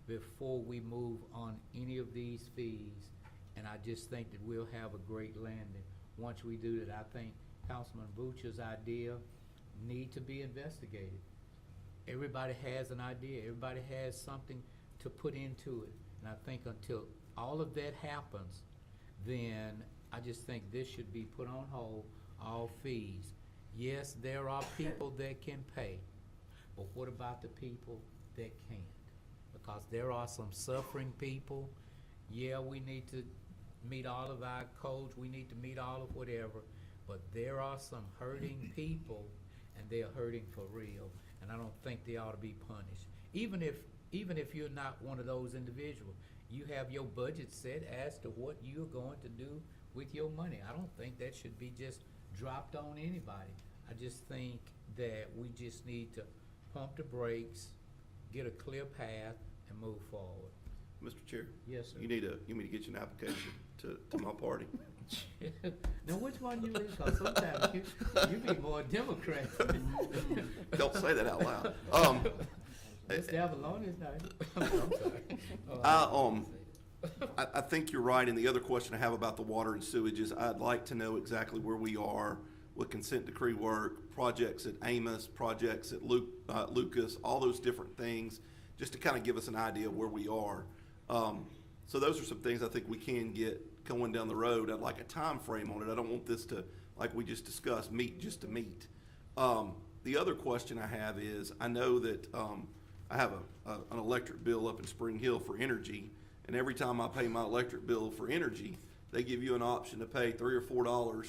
before we move on any of these fees. And I just think that we'll have a great landing once we do that. I think Councilman Butcher's idea need to be investigated. Everybody has an idea. Everybody has something to put into it. And I think until all of that happens, then I just think this should be put on hold, all fees. Yes, there are people that can pay, but what about the people that can't? Because there are some suffering people. Yeah, we need to meet all of our codes, we need to meet all of whatever, but there are some hurting people, and they're hurting for real, and I don't think they ought to be punished. Even if you're not one of those individuals, you have your budget set as to what you're going to do with your money. I don't think that should be just dropped on anybody. I just think that we just need to pump the brakes, get a clear path, and move forward. Mr. Chair? Yes, sir. You need me to get you an application to my party? Now, which one you is? Cause sometimes you be more Democrat. Don't say that out loud. Mr. Avallone's not. I'm sorry. I think you're right, and the other question I have about the water and sewage is I'd like to know exactly where we are with consent decree work, projects at Amos, projects at Lucas, all those different things, just to kind of give us an idea of where we are. So those are some things I think we can get going down the road. I'd like a time frame on it. I don't want this to, like we just discussed, meet just to meet. The other question I have is, I know that I have an electric bill up in Spring Hill for energy, and every time I pay my electric bill for energy, they give you an option to pay $3 or $4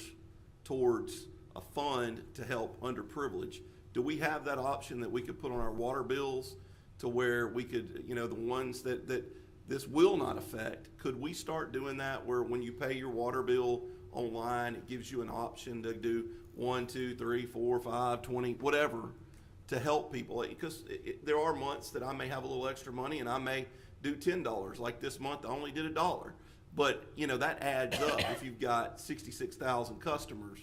towards a fund to help underprivileged. Do we have that option that we could put on our water bills to where we could, the ones that this will not affect? Could we start doing that where when you pay your water bill online, it gives you an option to do 1, 2, 3, 4, 5, 20, whatever, to help people? Because there are months that I may have a little extra money and I may do $10. Like this month, I only did $1. But, that adds up. If you've got 66,000 customers,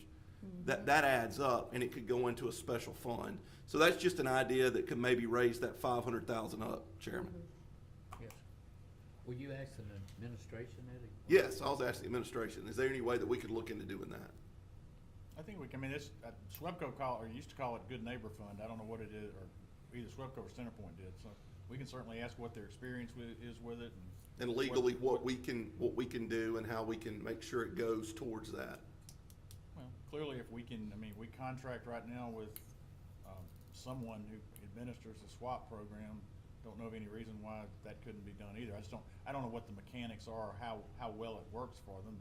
that adds up, and it could go into a special fund. So that's just an idea that could maybe raise that 500,000 up, Chairman. Yes. Were you asking the administration, Eddie? Yes, I was asking the administration, is there any way that we could look into doing that? I think we can, SWEPCO used to call it Good Neighbor Fund. I don't know what it is, or either SWEPCO or Centerpoint did. So we can certainly ask what their experience is with it. And legally, what we can do and how we can make sure it goes towards that. Well, clearly, if we can, we contract right now with someone who administers the SWAP program. Don't know of any reason why that couldn't be done either. I don't know what the mechanics are, or how well it works for them,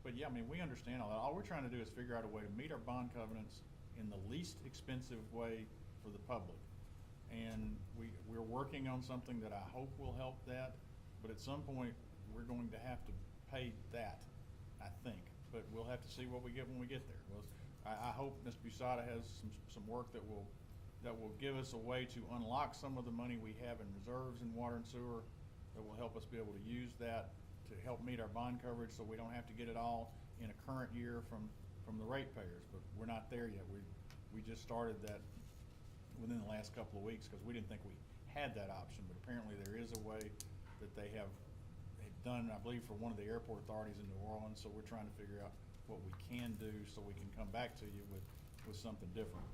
but yeah, we understand all that. All we're trying to do is figure out a way to meet our bond covenants in the least expensive way for the public. And we're working on something that I hope will help that, but at some point, we're going to have to pay that, I think. But we'll have to see what we get when we get there. Well, I hope Ms. Busada has some work that will give us a way to unlock some of the money we have in reserves in water and sewer, that will help us be able to use that to help meet our bond coverage, so we don't have to get it all in a current year from the ratepayers. But we're not there yet. We just started that within the last couple of weeks, because we didn't think we had that option, but apparently there is a way that they've done, I believe, for one of the airport authorities in New Orleans. So we're trying to figure out what we can do so we can come back to you with something different.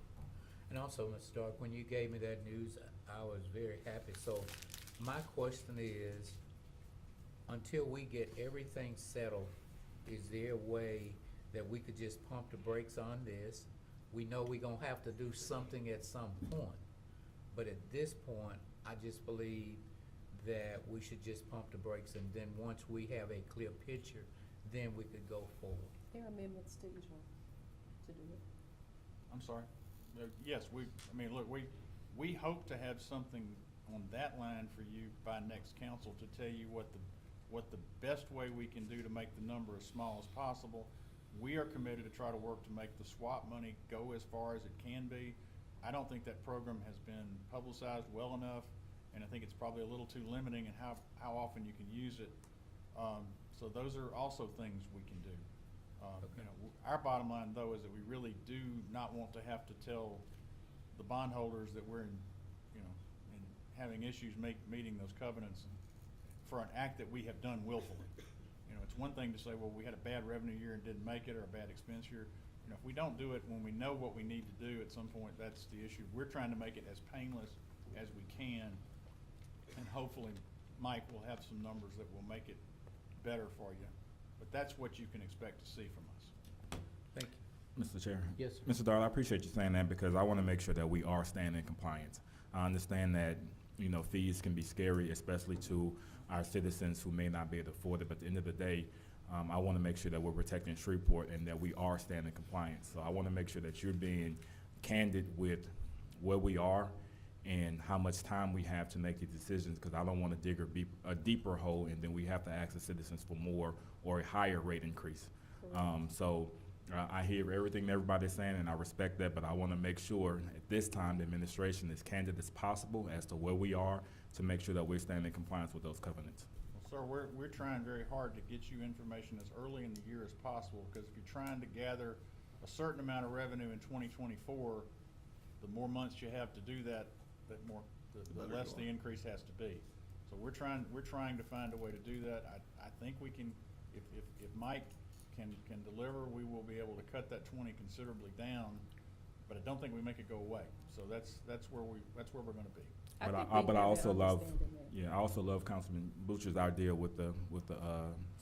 And also, Mr. Stark, when you gave me that news, I was very happy. So my question is, until we get everything settled, is there a way that we could just pump the brakes on this? We know we're gonna have to do something at some point, but at this point, I just believe that we should just pump the brakes, and then once we have a clear picture, then we could go forward. There are amendments to each one to do it. I'm sorry? Yes, we hope to have something on that line for you by next council to tell you what the best way we can do to make the number as small as possible. We are committed to try to work to make the SWAP money go as far as it can be. I don't think that program has been publicized well enough, and I think it's probably a little too limiting in how often you can use it. So those are also things we can do. Our bottom line, though, is that we really do not want to have to tell the bondholders that we're in having issues meeting those covenants for an act that we have done willfully. It's one thing to say, well, we had a bad revenue year and didn't make it, or a bad expense year. If we don't do it when we know what we need to do, at some point, that's the issue. We're trying to make it as painless as we can, and hopefully Mike will have some numbers that will make it better for you. But that's what you can expect to see from us. Thank you. Mr. Chair. Yes, sir. Mr. Darrell, I appreciate you saying that, because I want to make sure that we are staying in compliance. I understand that, fees can be scary, especially to our citizens who may not be able to afford it. But at the end of the day, I want to make sure that we're protecting Shreveport and that we are staying in compliance. So I want to make sure that you're being candid with where we are and how much time we have to make these decisions, because I don't want to dig a deeper hole and then we have to ask the citizens for more or a higher rate increase. I hear everything everybody's saying, and I respect that, but I want to make sure at this time the administration is candid as possible as to where we are, to make sure that we're staying in compliance with those covenants. Well, sir, we're trying very hard to get you information as early in the year as possible, because if you're trying to gather a certain amount of revenue in 2024, the more months you have to do that, the less the increase has to be. So we're trying to find a way to do that. I think we can, if Mike can deliver, we will be able to cut that 20 considerably down, but I don't think we make it go away. So that's where we're gonna be. I But think I we have also an love, understanding that. yeah, I also love Councilman Butcher's idea with the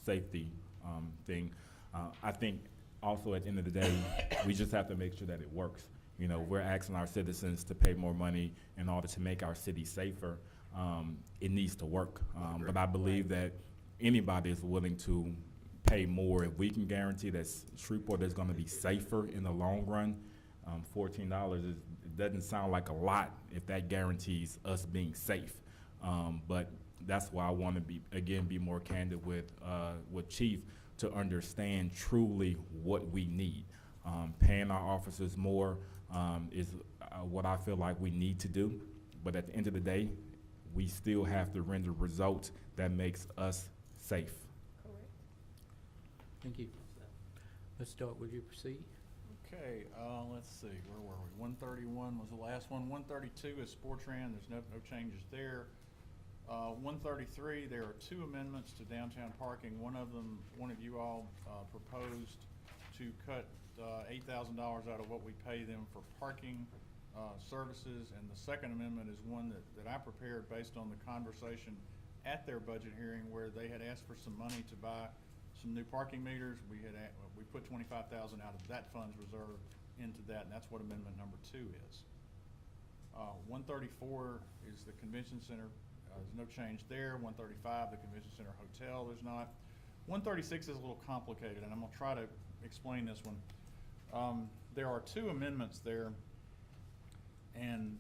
safety thing. I think also at the end of the day, we just have to make sure that it works. You know, we're asking our citizens to pay more money in order to make our city safer. It needs to work. But I believe that anybody is willing to pay more if we can guarantee that Shreveport is gonna be safer in the long run. $14 it doesn't sound like a lot if that guarantees us being safe. But that's why I want to be more candid with Chief to understand truly what we need. Paying our officers more is what I feel like we need to do. But at the end of the day, we still have to render results that makes us safe. Correct. Thank you. Let's start with you, proceed. Okay, let's see, where were we? 131 was the last one. 132 is Sportran, there's no changes there. 133, there are two amendments to downtown parking. One of you all proposed to cut $8,000 out of what we pay them for parking services, and the second amendment is one that I prepared based on the conversation at their budget hearing, where they had asked for some money to buy some new parking meters. We put $25,000 out of that fund's reserve into that, and that's what amendment number 2 is. 134 is the convention center. There's no change there. 135, the convention center hotel, there's not. 136 is a little complicated, and I'm gonna try to explain this one. There are two amendments there, and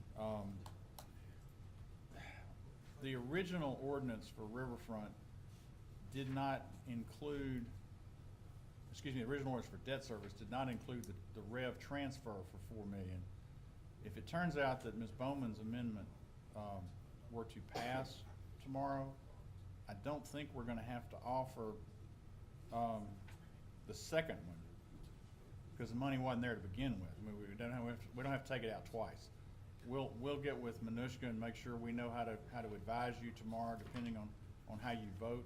the original ordinance for Riverfront did not include, the original ordinance for debt service did not include the rev transfer for $4 million. If it turns out that Ms. Bowman's amendment were to pass tomorrow, I don't think we're gonna have to offer the second one, because the money wasn't there to begin with. I mean, we don't have to take it out twice. We'll get with Minushka and make sure we know how to advise you tomorrow, depending on how you vote.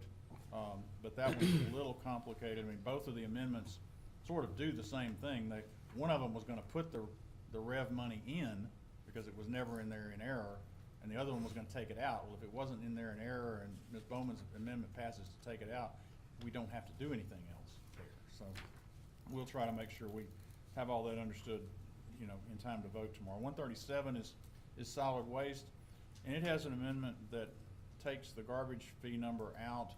But that one's a little complicated. I mean, both of the amendments sort of do the same thing. One of them was gonna put the rev money in, because it was never in there in error, and the other one was gonna take it out. Well, if it wasn't in there in error and Ms. Bowman's amendment passes to take it out, we don't have to do anything else there. So we'll try to make sure we have all that understood, in time to vote tomorrow. 137 is solid waste, and it has an amendment that takes the garbage fee number out,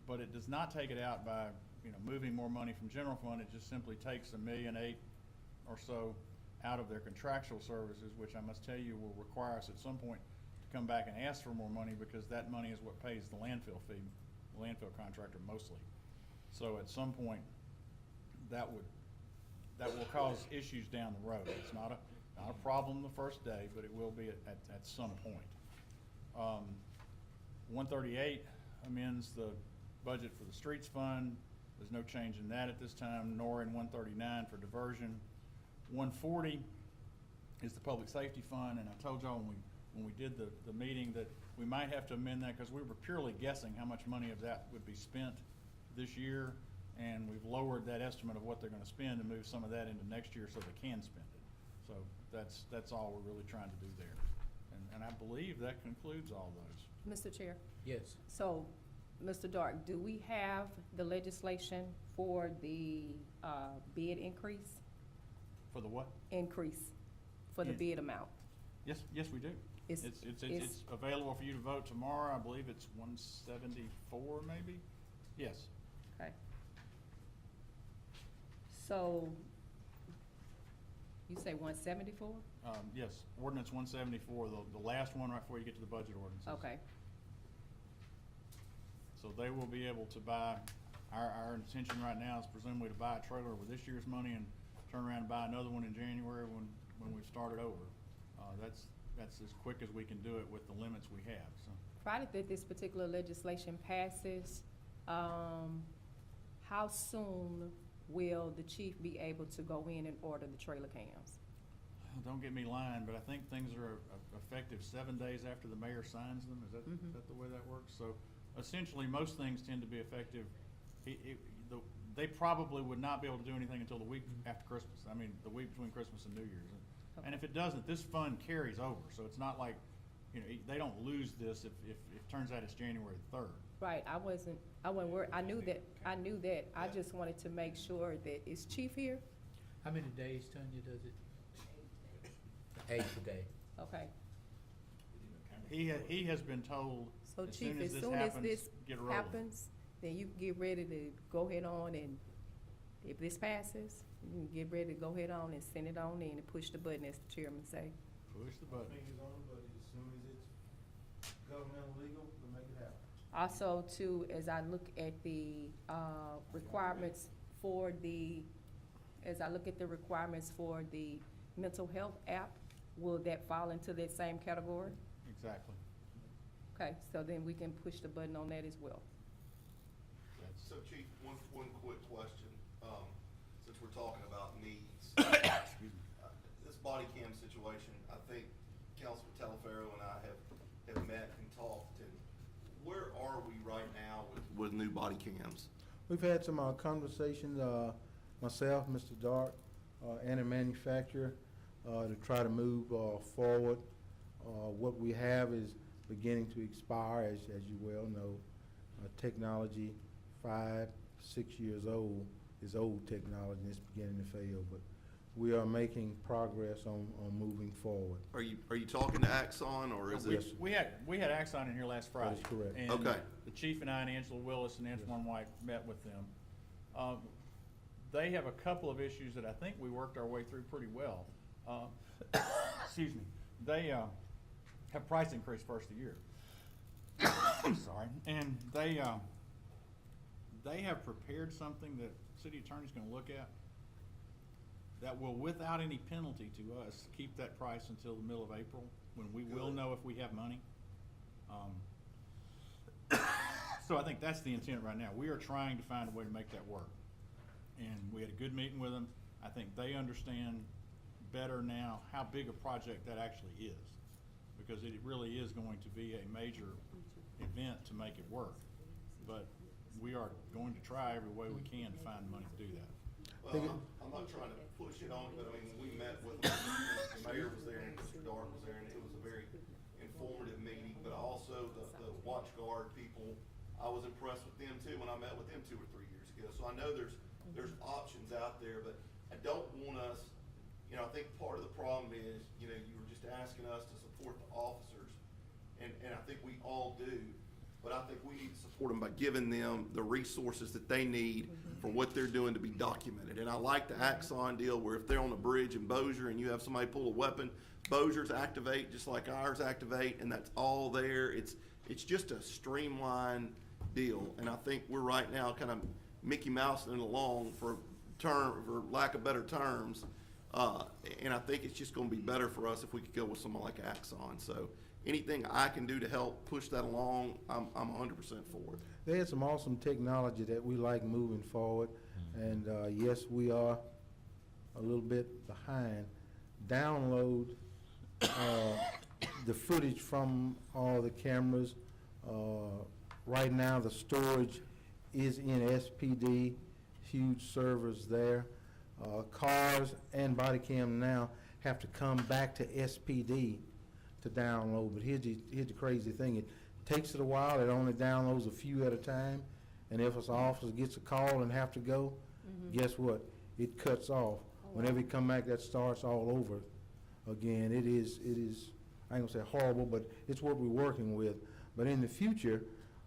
but it does not take it out by, moving more money from general fund. It just simply takes $1.8 million or so out of their contractual services, which I must tell you will require us at some point to come back and ask for more money, because that money is what pays the landfill fee, the landfill contractor mostly. So at some point, that will cause issues down the road. It's not a problem the first day, but it will be at some point. 138 amends the budget for the streets fund. There's no change in that at this time, nor in 139 for diversion. 140 is the public safety fund, and I told y'all when we did the meeting that we might have to amend that, because we were purely guessing how much money of that would be spent this year, and we've lowered that estimate of what they're gonna spend and move some of that into next year so they can spend it. So that's all we're really trying to do there. And I believe that concludes all those. Mr. Chair, Yes. so, Mr. Dark, do we have the legislation for the bid increase? For the what? Increase for the Yeah. bid amount? Yes, we do. It's- It's available for you to vote tomorrow. I believe it's 174 maybe? Yes. Okay. So, you say 174? Yes, ordinance 174, the last one right before you get to the budget ordinances. Okay, So they will be able to buy, our intention right now is presumably to buy a trailer with this year's money and turn around and buy another one in January when we've started over. that's as quick as we can do it with the limits we have, so. Provided that this particular legislation passes, how soon will the chief be able to go in and order the trailer cams? Don't get me lying, but I think things are effective 7 days after the mayor signs them. Is that the way that works? So essentially, most things tend to be effective. They probably would not be able to do anything until the week after Christmas. I mean, the week between Christmas and New Year's. And if it doesn't, this fund carries over. So it's not like, they don't lose this if it turns out it's January 3rd. Right, I wasn't worried, I knew that, I just wanted to make sure that, is chief here? How many days, Tanya, does it? 8 today. Okay, He has been told, so as chief, soon as as this soon as happens, this get rolling. happens, then you get ready to go ahead on and, if this passes, you can get ready to go ahead on and send it on in and push the button, as the chairman say. Push the button. Fingers on it, but as soon as it's governmental legal, we'll make it happen. Also, too, as I look at the requirements for the mental health app, will that fall into that same category? Exactly. Okay, so then we can push the button on that as well. So Chief, one quick question, since we're talking about needs. This body cam situation, I think Councilman Talaferro and I have met and talked, and where are we right now with new body cams? We've had some conversations, myself, Mr. Dart, and a manufacturer, to try to move forward. What we have is beginning to expire, as you well know. Technology, 5, 6 years old, is old technology, and it's beginning to fail. But we are making progress on moving forward. Are you talking to Axon, or is Yes, it? sir. We had Axon in here last Friday. That is correct. And Okay. the chief and I and Angela Willis and Antoine White met with them. They have a couple of issues that I think we worked our way through pretty well. Excuse me. They have price increase first of the year. Sorry. And they have prepared something that city attorney's gonna look at that will, without any penalty to us, keep that price until the middle of April, when we will know if we have money. So I think that's the intent right now. We are trying to find a way to make that work. And we had a good meeting with them. I think they understand better now how big a project that actually is, because it really is going to be a major event to make it work. But we are going to try every way we can to find money to do that. Well, I'm not trying to push it on, but I mean, when we met with them, the mayor was there and Mr. Dart was there, and it was a very informative meeting, but also the watch guard people, I was impressed with them too when I met with them 2 or 3 years ago. So I know there's options out there, but I don't want us, I think part of the problem is, you were just asking us to support the officers, and I think we all do, but I think we need to support them by giving them the resources that they need for what they're doing to be documented. And I like the Axon deal where if they're on a bridge in Bossier and you have somebody pull a weapon, Bossier's activate just like ours activate, and that's all there. It's just a streamlined deal, and I think we're right now kind of Mickey Mousing it along for lack of better terms. And I think it's just gonna be better for us if we could go with someone like Axon. So anything I can do to help push that along, I'm 100% for it. They had some awesome technology that we like moving forward, and yes, we are a little bit behind. Download the footage from all the cameras. Right now, the storage is in SPD, huge servers there. Cars and body cam now have to come back to SPD to download, but here's the crazy thing. It takes it a while, it only downloads a few at a time, and if an officer gets a call and have to go, guess what? It cuts off. Whenever you come back, that starts all over again. It is, I ain't gonna say horrible, but it's what we're working with. But in the future,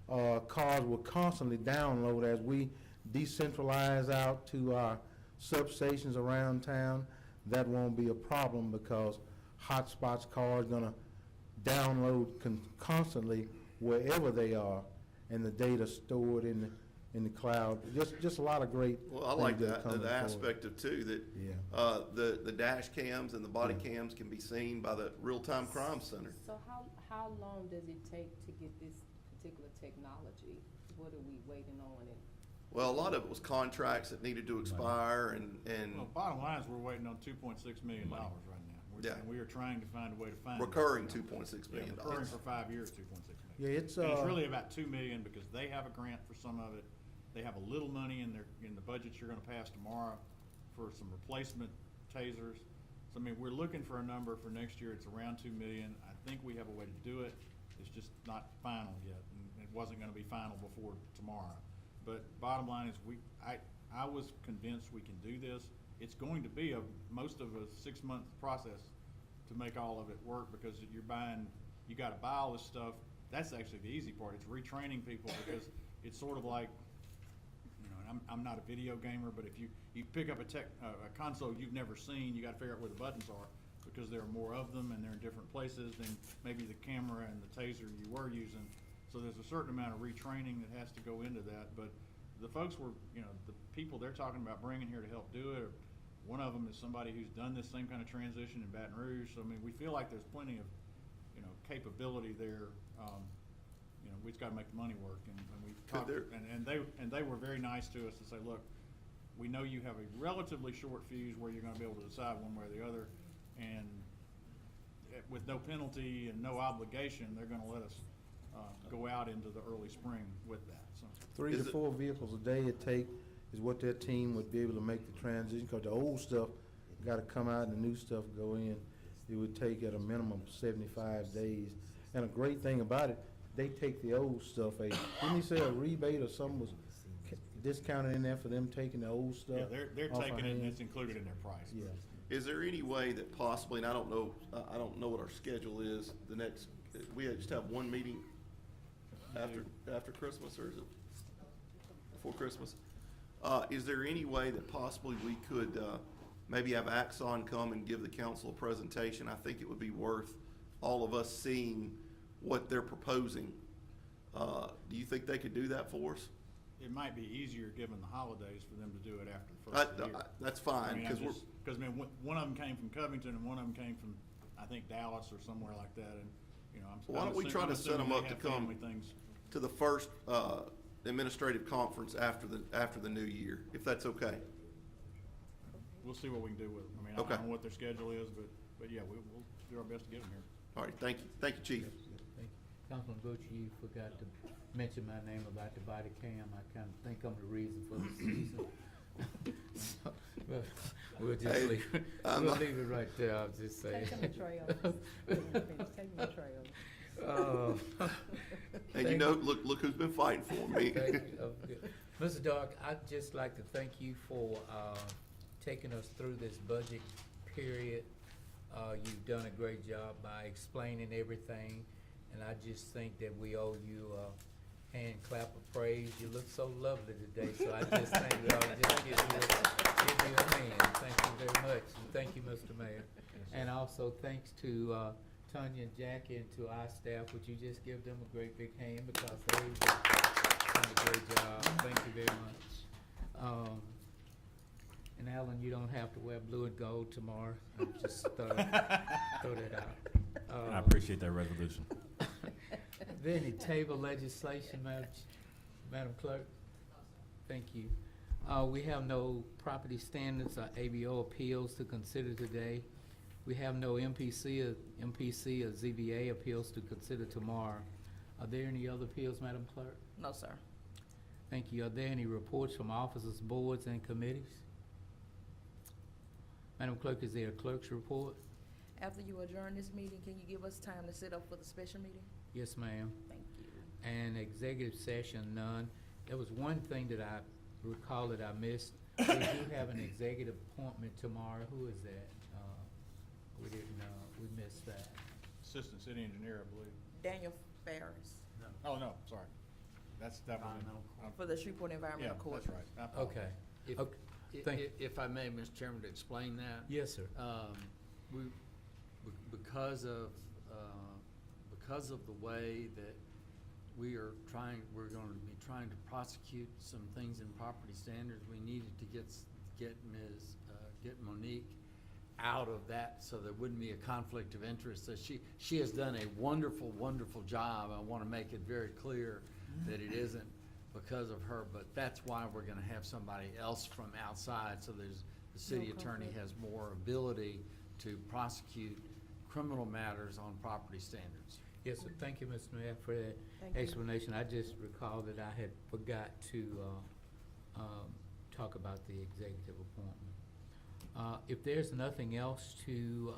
cars will constantly download as we decentralize out to our substations around town. That won't be a problem because hotspots cars gonna download constantly wherever they are, and the data stored in in the cloud. Just a lot of great Well, I like things that, coming the forward. aspect of too, that, Yeah. the dash cams and the body cams can be seen by the real-time crime center. So how long does it take to get this particular technology? What are we waiting on? And Well, a lot of it was contracts that needed to expire and, Well, bottom line is we're waiting on $2.6 million right now. Yeah. And we are trying to find a way to find it. recurring $2.6 Yeah, million. recurring for 5 years, $2.6 million. Yeah, it's, And it's really about $2 million because they have a grant for some of it. They have a little money in the budgets you're gonna pass tomorrow for some replacement tasers. So, I mean, we're looking for a number for next year. It's around 2 million. I think we have a way to do it. It's just not final yet, and it wasn't gonna be final before tomorrow. But bottom line is, I was convinced we can do this. It's going to be most of a 6-month process to make all of it work, because you gotta buy all this stuff. That's actually the easy part. It's retraining people, because it's sort of like, you know, and I'm not a video gamer, but if you pick up a console you've never seen, you gotta figure out where the buttons are, because there are more of them and they're in different places than maybe the camera and the taser you were using. So there's a certain amount of retraining that has to go into that, but the folks the people they're talking about bringing here to help do it, one of them is somebody who's done this same kind of transition in Baton Rouge. So, I mean, we feel like there's plenty of, capability there. We just gotta make the money work, and we talked, and they were very nice to us to say, look, we know you have a relatively short fuse where you're gonna be able to decide one way or the other, and with no penalty and no obligation, they're gonna let us go out into the early spring with that, so. 3 to 4 vehicles a day it take is what their team would be able to make the transition, because the old stuff got to come out and the new stuff go in. It would take at a minimum 75 days. And a great thing about it, they take the old stuff, didn't he say a rebate or something was discounted in there for them taking the old stuff? Yeah, they're off our taking it, and hands? it's included in their price. Yeah. Is there any way that possibly, and I don't know what our schedule is, we just have one meeting after Christmas, or is it before Christmas? Is there any way that possibly we could, maybe have Axon come and give the council a presentation? I think it would be worth all of us seeing what they're proposing. Do you think they could do that for us? It might be easier, given the holidays, for them to do it after the first of the year. That's fine, because we're, Because, I mean, one of them came from Covington and one of them came from, I think, Dallas or somewhere like that, and, why don't we try to set them up to come to the first administrative conference after the new year, if that's okay? We'll see what we can do with them. I mean, I Okay. don't know what their schedule is, but yeah, we'll do our best to get them here. All right, thank you, Chief. Thank you. Councilman Butcher, you forgot to mention my name about the body cam. I kind of think I'm the reason for the season. So, well, we'll just Hey, leave it right there, I'll just say. take them to trails. Take them to trails. Oh. And look who's been fighting for me. Thank you. Okay. Mr. Dark, I'd just like to thank you for taking us through this budget period. You've done a great job by explaining everything, and I just think that we owe you a hand clap of praise. You look so lovely today, so I just think we ought to just give you a hand. Thank you very much, and thank you, Mr. Mayor. And also thanks to Tanya and Jackie and to our staff. Would you just give them a great big hand, because they've done a great job. Thank you very much. And Alan, you don't have to wear blue and gold tomorrow. I'm just throw that out. I appreciate that resolution. Then the table legislation, Madam Clerk. Thank you. We have no property standards or ABO appeals to consider today. We have no MPC or ZBA appeals to consider tomorrow. Are there any other appeals, Madam Clerk? No, sir. Thank you. Are there any reports from officers, boards, and committees? Madam Clerk, is there a clerk's report? After you adjourn this meeting, can you give us time to set up for the special meeting? Yes, ma'am. Thank you. And executive session, none. There was one thing that I recall that I missed. We do have an executive appointment tomorrow. Who is that? We didn't, we missed that. Assistant City Engineer, I believe. Daniel Ferris Oh, no, sorry. That was for the Shreveport Environmental Court. That's right. I apologize. Okay. If, Okay. Thank you. if I may, Mr. Chairman, to explain that. Yes, sir. Because of the way that we're gonna be trying to prosecute some things in property standards. We needed to get Monique out of that so there wouldn't be a conflict of interest. So she has done a wonderful, wonderful job. I want to make it very clear that it isn't because of her, but that's why we're gonna have somebody else from outside, so the city attorney has more ability to prosecute criminal matters on property standards. Yes, sir. Thank you, Mr. Mayor, for that Thank you. explanation. I just recalled that I had forgot to talk about the executive appointment. If there's nothing else to